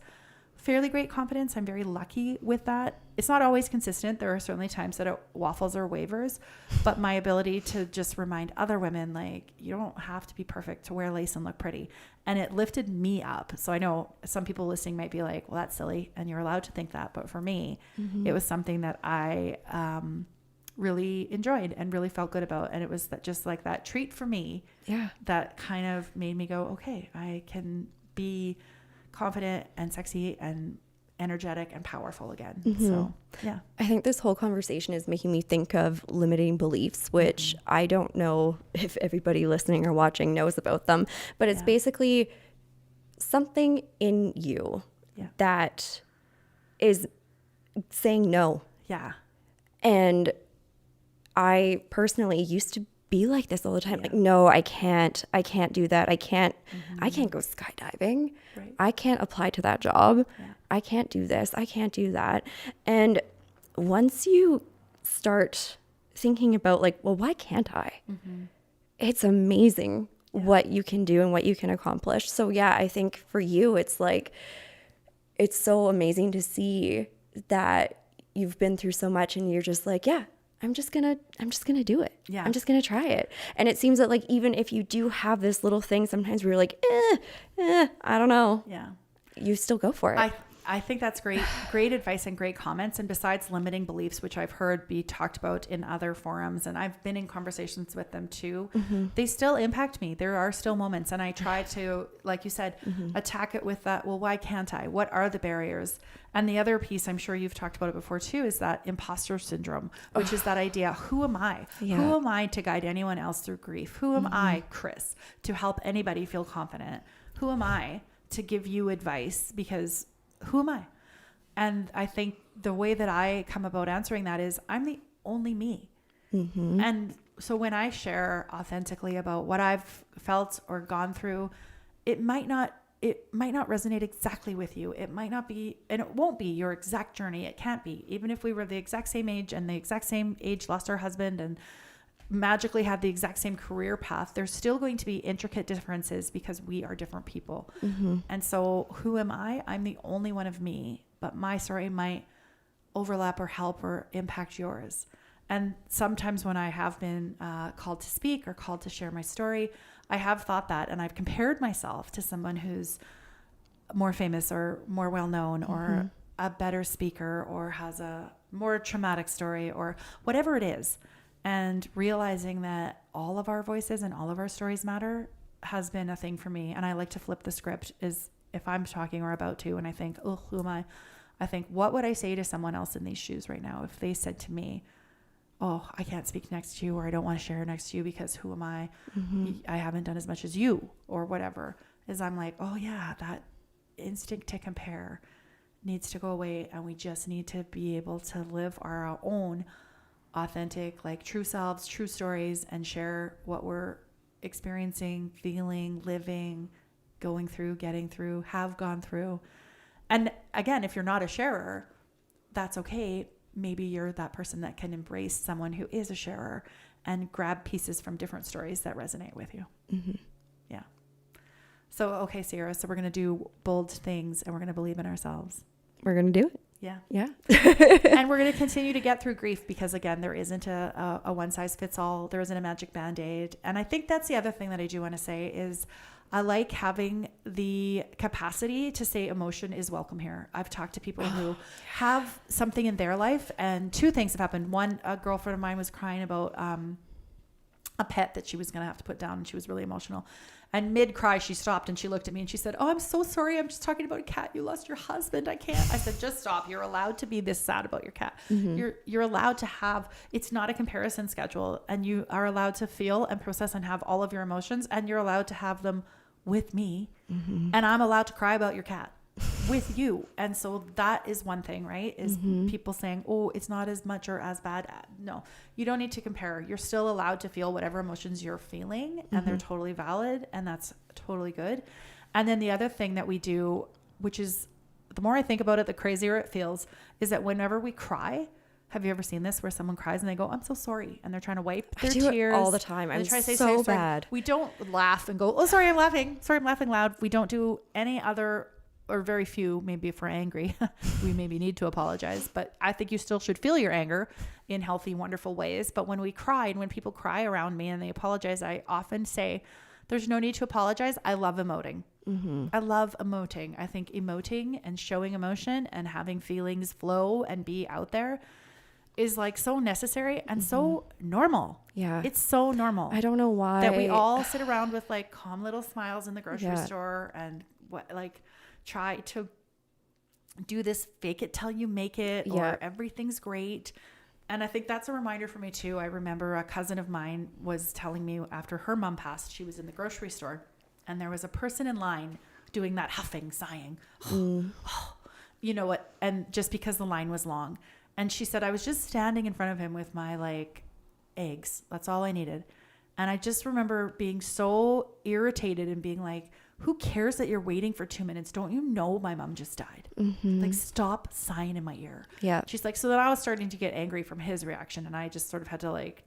fairly great confidence. I'm very lucky with that. It's not always consistent. There are certainly times that it waffles or wavers, but my ability to just remind other women, like, you don't have to be perfect to wear lace and look pretty. And it lifted me up. So I know some people listening might be like, well, that's silly. And you're allowed to think that. But for me, it was something that I really enjoyed and really felt good about. And it was just like that treat for me that kind of made me go, okay, I can be confident and sexy and energetic and powerful again. So yeah, I think this whole conversation is making me think of limiting beliefs, which I don't know if everybody listening or watching knows about them, but it's basically something in you that is saying no. Yeah. And I personally used to be like this all the time. Like, no, I can't do that. I can't go skydiving. Right. I can't apply to that job. I can't do this. I can't do that. And once you start thinking about like, well, why can't I? It's amazing what you can do and what you can accomplish. So yeah, I think for you, it's like, it's so amazing to see that you've been through so much and you're just like, yeah, I'm just gonna do it. Yeah. I'm just gonna try it. And it seems that like, even if you do have this little thing, sometimes we're like, I don't know. Yeah. You still go for it. I think that's great advice and great comments. And besides limiting beliefs, which I've heard be talked about in other forums, and I've been in conversations with them too, they still impact me. There are still moments. And I try to, like you said, attack it with that, well, why can't I? What are the barriers? And the other piece, I'm sure you've talked about it before too, is that imposter syndrome, which is that idea, who am I? Yeah. Who am I to guide anyone else through grief? Who am I, Kris, to help anybody feel confident? Who am I to give you advice? Because who am I? And I think the way that I come about answering that is I'm the only me. And so when I share authentically about what I've felt or gone through, it might not resonate exactly with you. It might not be, and it won't be your exact journey. It can't be. Even if we were the exact same age and the exact same age lost our husband and magically had the exact same career path, there's still going to be intricate differences because we are different people. And so who am I? I'm the only one of me, but my story might overlap or help or impact yours. And sometimes when I have been called to speak or called to share my story, I have thought that, and I've compared myself to someone who's more famous or more well-known or a better speaker or has a more traumatic story or whatever it is. And realizing that all of our voices and all of our stories matter has been a thing for me. And I like to flip the script is if I'm talking or about to, and I think, oh, who am I? I think, what would I say to someone else in these shoes right now? If they said to me, oh, I can't speak next to you, or I don't want to share next to you because who am I? I haven't done as much as you or whatever. Is I'm like, oh yeah, that instinct to compare needs to go away. And we just need to be able to live our own authentic, like true selves, true stories, and share what we're experiencing, feeling, living, going through, getting through, have gone through. And again, if you're not a sharer, that's okay. Maybe you're that person that can embrace someone who is a sharer and grab pieces from different stories that resonate with you. Yeah. So, okay, Sierra, so we're going to do bold things and we're going to believe in ourselves. We're going to do it. Yeah. Yeah. And we're going to continue to get through grief because, again, there isn't a one size fits all. There isn't a magic Band-Aid. And I think that's the other thing that I do want to say is I like having the capacity to say emotion is welcome here. I've talked to people who have something in their life, and two things have happened. One, a girlfriend of mine was crying about a pet that she was going to have to put down, and she was really emotional. And mid-cry, she stopped and she looked at me and she said, oh, I'm so sorry. I'm just talking about a cat. You lost your husband. I can't. I said, just stop. You're allowed to be this sad about your cat. You're allowed to have, it's not a comparison schedule, and you are allowed to feel and process and have all of your emotions, and you're allowed to have them with me. And I'm allowed to cry about your cat with you. And so that is one thing, right? Is people saying, oh, it's not as much or as bad. No, you don't need to compare. You're still allowed to feel whatever emotions you're feeling, and they're totally valid, and that's totally good. And then the other thing that we do, which is the more I think about it, the crazier it feels, is that whenever we cry, have you ever seen this where someone cries and they go, I'm so sorry, and they're trying to wipe their tears? I do it all the time. I'm so bad. We don't laugh and go, oh, sorry, I'm laughing. Sorry, I'm laughing loud. We don't do any other, or very few, maybe if we're angry, we maybe need to apologize. But I think you still should feel your anger in healthy, wonderful ways. But when we cry and when people cry around me and they apologize, I often say, there's no need to apologize. I love emoting. I love emoting. I think emoting and showing emotion and having feelings flow and be out there is like so necessary and so normal. Yeah. It's so normal. I don't know why. That we all sit around with like calm little smiles in the grocery store and try to do this fake it till you make it or everything's great. And I think that's a reminder for me too. I remember a cousin of mine was telling me after her mom passed, she was in the grocery store and there was a person in line doing that huffing, sighing, you know what? And just because the line was long. And she said, I was just standing in front of him with my like eggs. That's all I needed. And I just remember being so irritated and being like, who cares that you're waiting for 2 minutes? Don't you know my mom just died? Like, stop sighing in my ear. Yeah. She's like, so then I was starting to get angry from his reaction, and I just sort of had to like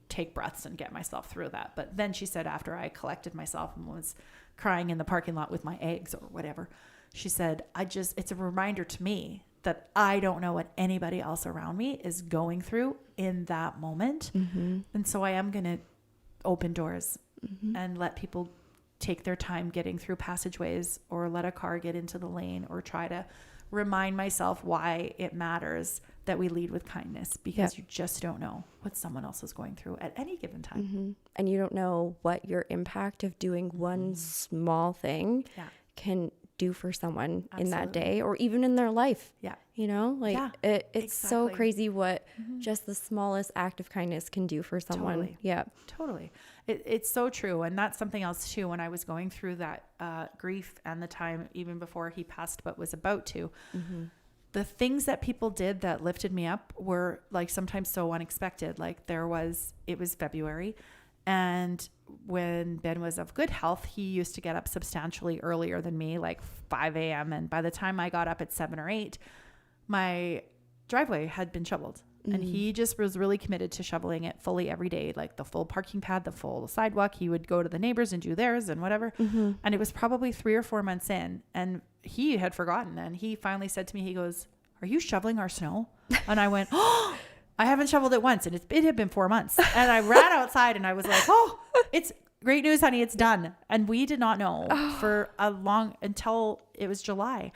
take breaths and get myself through that. But then she said, after I collected myself and was crying in the parking lot with my eggs or whatever, she said, it's a reminder to me that I don't know what anybody else around me is going through in that moment. And so I am going to open doors and let people take their time getting through passageways, or let a car get into the lane, or try to remind myself why it matters that we lead with kindness, because you just don't know what someone else is going through at any given time. And you don't know what your impact of doing one small thing can do for someone in that day, or even in their life. You know, like it's so crazy what just the smallest act of kindness can do for someone. Totally. It's so true. And that's something else too. When I was going through that grief and the time even before he passed, but was about to, the things that people did that lifted me up were like sometimes so unexpected. Like it was February, and when Ben was of good health, he used to get up substantially earlier than me, like 5 a.m. And by the time I got up at 7 or 8, my driveway had been shoveled. And he just was really committed to shoveling it fully every day, like the full parking pad, the full sidewalk. He would go to the neighbors and do theirs and whatever. And it was probably 3 or 4 months in, and he had forgotten. And he finally said to me, he goes, "Are you shoveling our snow?" And I went, "Oh, I haven't shoveled it once." And it had been 4 months. And I ran outside and I was like, "Oh, it's great news, honey. It's done." And we did not know until it was July.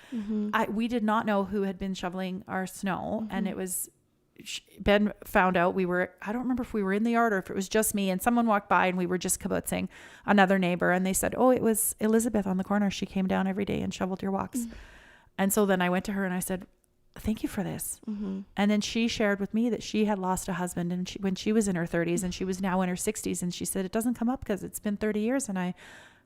We did not know who had been shoveling our snow. And it was, Ben found out I don't remember if we were in the yard or if it was just me, and someone walked by and we were just kibbutzing another neighbor, and they said, "Oh, it was Elizabeth on the corner. She came down every day and shoveled your walks." And so then I went to her and I said, "Thank you for this." And then she shared with me that she had lost a husband, and when she was in her 30s, and she was now in her 60s. And she said, "It doesn't come up because it's been 30 years and I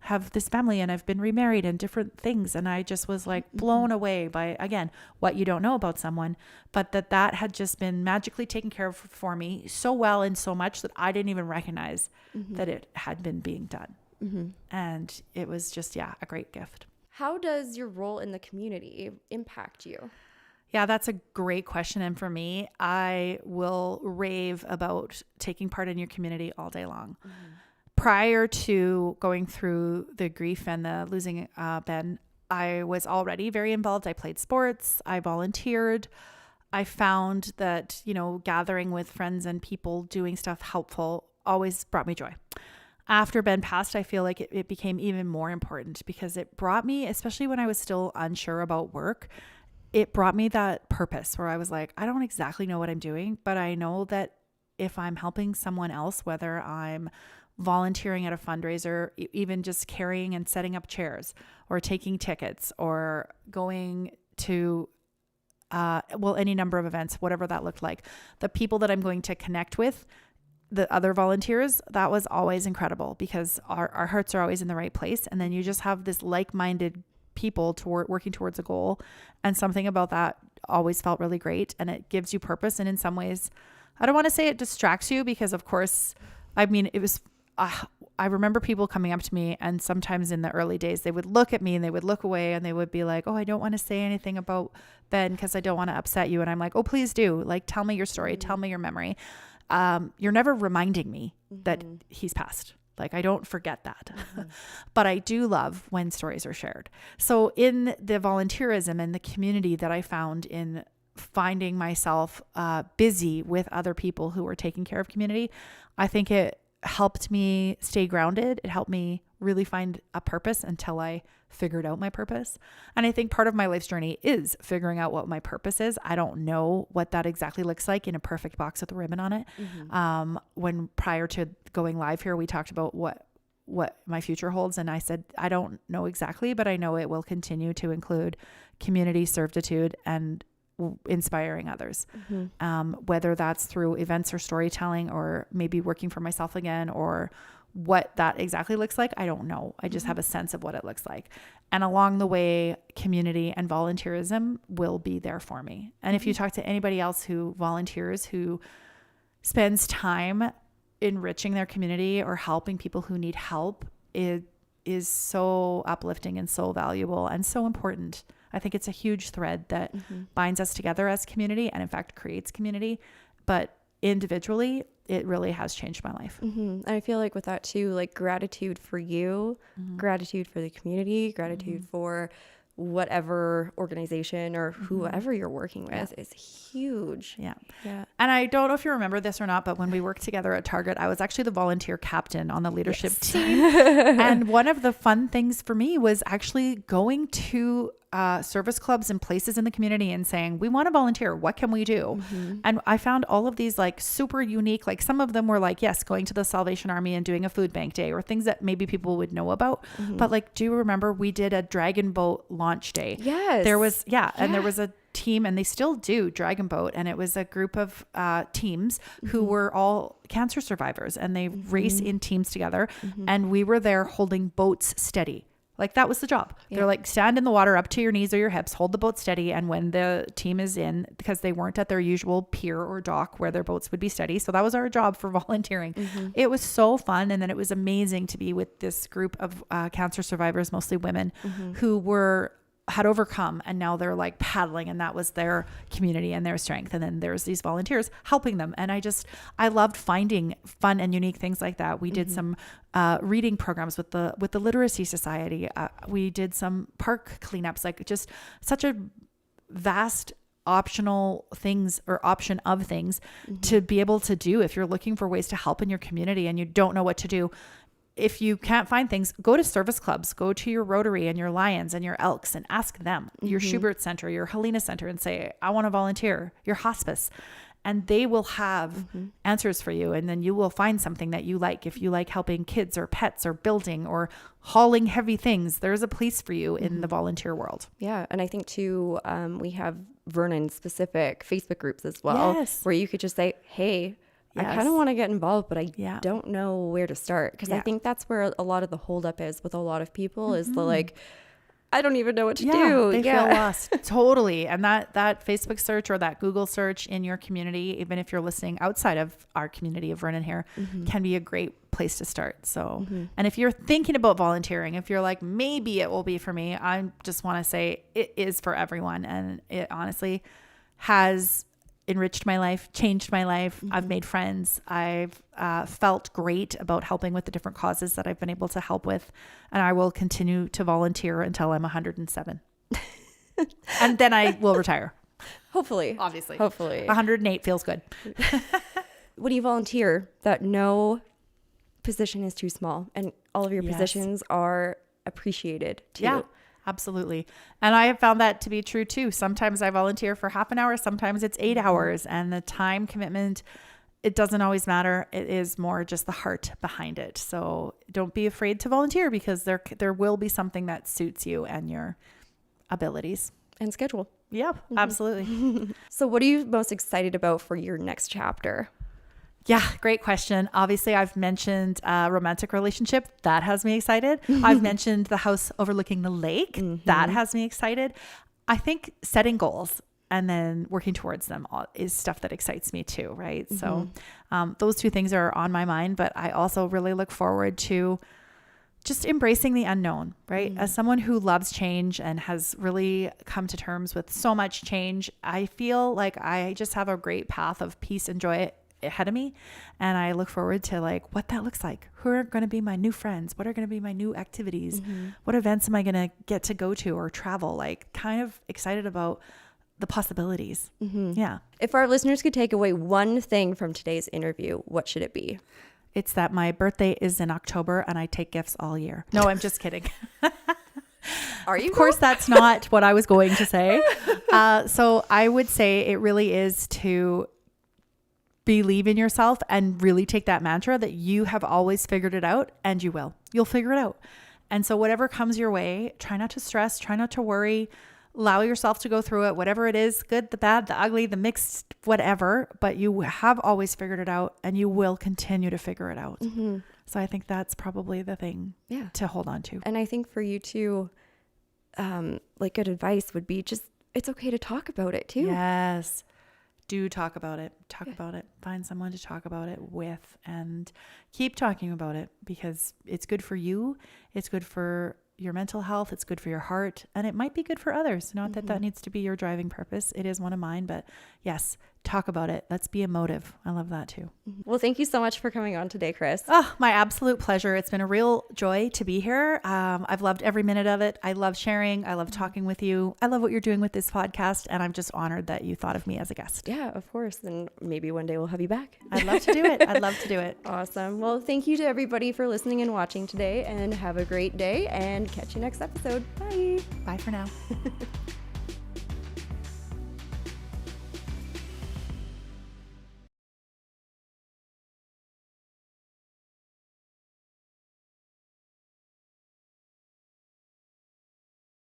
have this family and I've been remarried and different things." And I just was like blown away by, again, what you don't know about someone, but that had just been magically taken care of for me so well and so much that I didn't even recognize that it had been being done. And it was just, a great gift. How does your role in the community impact you? Yeah, that's a great question. And for me, I will rave about taking part in your community all day long. Prior to going through the grief and the losing Ben, I was already very involved. I played sports. I volunteered. I found that, gathering with friends and people doing stuff helpful always brought me joy. After Ben passed, I feel like it became even more important, because it brought me, especially when I was still unsure about work, it brought me that purpose where I was like, I don't exactly know what I'm doing, but I know that if I'm helping someone else, whether I'm volunteering at a fundraiser, even just carrying and setting up chairs, or taking tickets, or going to, any number of events, whatever that looked like, the people that I'm going to connect with, the other volunteers, that was always incredible, because our hearts are always in the right place. And then you just have this like-minded people working towards a goal, and something about that always felt really great, and it gives you purpose. And in some ways, I don't want to say it distracts you, because of course, I mean, it was, I remember people coming up to me, and sometimes in the early days, they would look at me and they would look away and they would be like, "Oh, I don't want to say anything about Ben because I don't want to upset you." And I'm like, "Oh, please do. Like, tell me your story. Tell me your memory." You're never reminding me that he's passed. Like, I don't forget that, but I do love when stories are shared. So in the volunteerism and the community that I found in finding myself busy with other people who were taking care of community, I think it helped me stay grounded. It helped me really find a purpose until I figured out my purpose. And I think part of my life's journey is figuring out what my purpose is. I don't know what that exactly looks like in a perfect box with a ribbon on it. When prior to going live here, we talked about what my future holds. And I said, I don't know exactly, but I know it will continue to include community servitude and inspiring others, whether that's through events or storytelling, or maybe working for myself again, or what that exactly looks like. I don't know. I just have a sense of what it looks like. And along the way, community and volunteerism will be there for me. And if you talk to anybody else who volunteers, who spends time enriching their community or helping people who need help, it is so uplifting and so valuable and so important. I think it's a huge thread that binds us together as community and in fact creates community. But individually, it really has changed my life. And I feel like with that too, like gratitude for you, gratitude for the community, gratitude for whatever organization or whoever you're working with is huge. Yeah. And I don't know if you remember this or not, but when we worked together at Target, I was actually the volunteer captain on the leadership team. And one of the fun things for me was actually going to service clubs and places in the community and saying, we want to volunteer. What can we do? And I found all of these like super unique, like some of them were like, yes, going to the Salvation Army and doing a food bank day or things that maybe people would know about. But like, do you remember we did a dragon boat launch day? Yes. There was, and there was a team, and they still do dragon boat. And it was a group of teams who were all cancer survivors, and they race in teams together. And we were there holding boats steady. Like that was the job. They're like, stand in the water up to your knees or your hips, hold the boat steady. And when the team is in, because they weren't at their usual pier or dock where their boats would be steady. So that was our job for volunteering. It was so fun. And then it was amazing to be with this group of cancer survivors, mostly women, who had overcome, and now they're like paddling, and that was their community and their strength. And then there's these volunteers helping them. And I loved finding fun and unique things like that. We did some reading programs with the Literacy Society. We did some park cleanups, like just such a vast optional things or option of things to be able to do if you're looking for ways to help in your community and you don't know what to do. If you can't find things, go to service clubs, go to your Rotary and your Lions and your Elks and ask them, your Schubert Center, your Helena Center, and say, I want to volunteer, your hospice. And they will have answers for you. And then you will find something that you like. If you like helping kids or pets or building or hauling heavy things, there's a place for you in the volunteer world. Yeah. And I think too, we have Vernon specific Facebook groups as well, where you could just say, hey, I kind of want to get involved, but I don't know where to start. Because I think that's where a lot of the holdup is with a lot of people is the like, I don't even know what to do. They feel lost. Totally. And that Facebook search or that Google search in your community, even if you're listening outside of our community of Vernon here, can be a great place to start. So, and if you're thinking about volunteering, if you're like, maybe it will be for me, I just want to say it is for everyone. And it honestly has enriched my life, changed my life. I've made friends. I've felt great about helping with the different causes that I've been able to help with. And I will continue to volunteer until I'm 107. And then I will retire. Hopefully. Obviously. Hopefully. 108 feels good. When you volunteer, that no position is too small and all of your positions are appreciated too. Yeah. Absolutely. And I have found that to be true too. Sometimes I volunteer for half an hour. Sometimes it's 8 hours, and the time commitment, it doesn't always matter. It is more just the heart behind it. So don't be afraid to volunteer, because there will be something that suits you and your abilities and schedule. Yeah, absolutely. So what are you most excited about for your next chapter? Yeah, great question. Obviously, I've mentioned a romantic relationship. That has me excited. I've mentioned the house overlooking the lake. That has me excited. I think setting goals and then working towards them is stuff that excites me too, right? So those two things are on my mind, but I also really look forward to just embracing the unknown, right? As someone who loves change and has really come to terms with so much change, I feel like I just have a great path of peace and joy ahead of me. And I look forward to like what that looks like. Who are going to be my new friends? What are going to be my new activities? What events am I going to get to go to or travel? Like kind of excited about the possibilities. Yeah. If our listeners could take away one thing from today's interview, what should it be? It's that my birthday is in October and I take gifts all year. No, I'm just kidding. Are you? Of course, that's not what I was going to say. So I would say it really is to believe in yourself and really take that mantra that you have always figured it out, and you will. You'll figure it out. And so whatever comes your way, try not to stress, try not to worry, allow yourself to go through it, whatever it is, good, the bad, the ugly, the mixed, whatever, but you have always figured it out and you will continue to figure it out. So I think that's probably the thing to hold on to. And I think for you too, like good advice would be just, it's okay to talk about it too. Yes. do talk about it. Talk about it. Find someone to talk about it with and keep talking about it, because it's good for you. It's good for your mental health. It's good for your heart, and it might be good for others. Not that that needs to be your driving purpose. It is one of mine, but yes, talk about it. Let's be emotive. I love that too. Well, thank you so much for coming on today, Kris. Oh, my absolute pleasure. It's been a real joy to be here. I've loved every minute of it. I love sharing. I love talking with you. I love what you're doing with this podcast, and I'm just honored that you thought of me as a guest. Yeah, of course. And maybe one day we'll have you back. I'd love to do it. I'd love to do it. Awesome. Well, thank you to everybody for listening and watching today, and have a great day, and catch you next episode. Bye. Bye for now.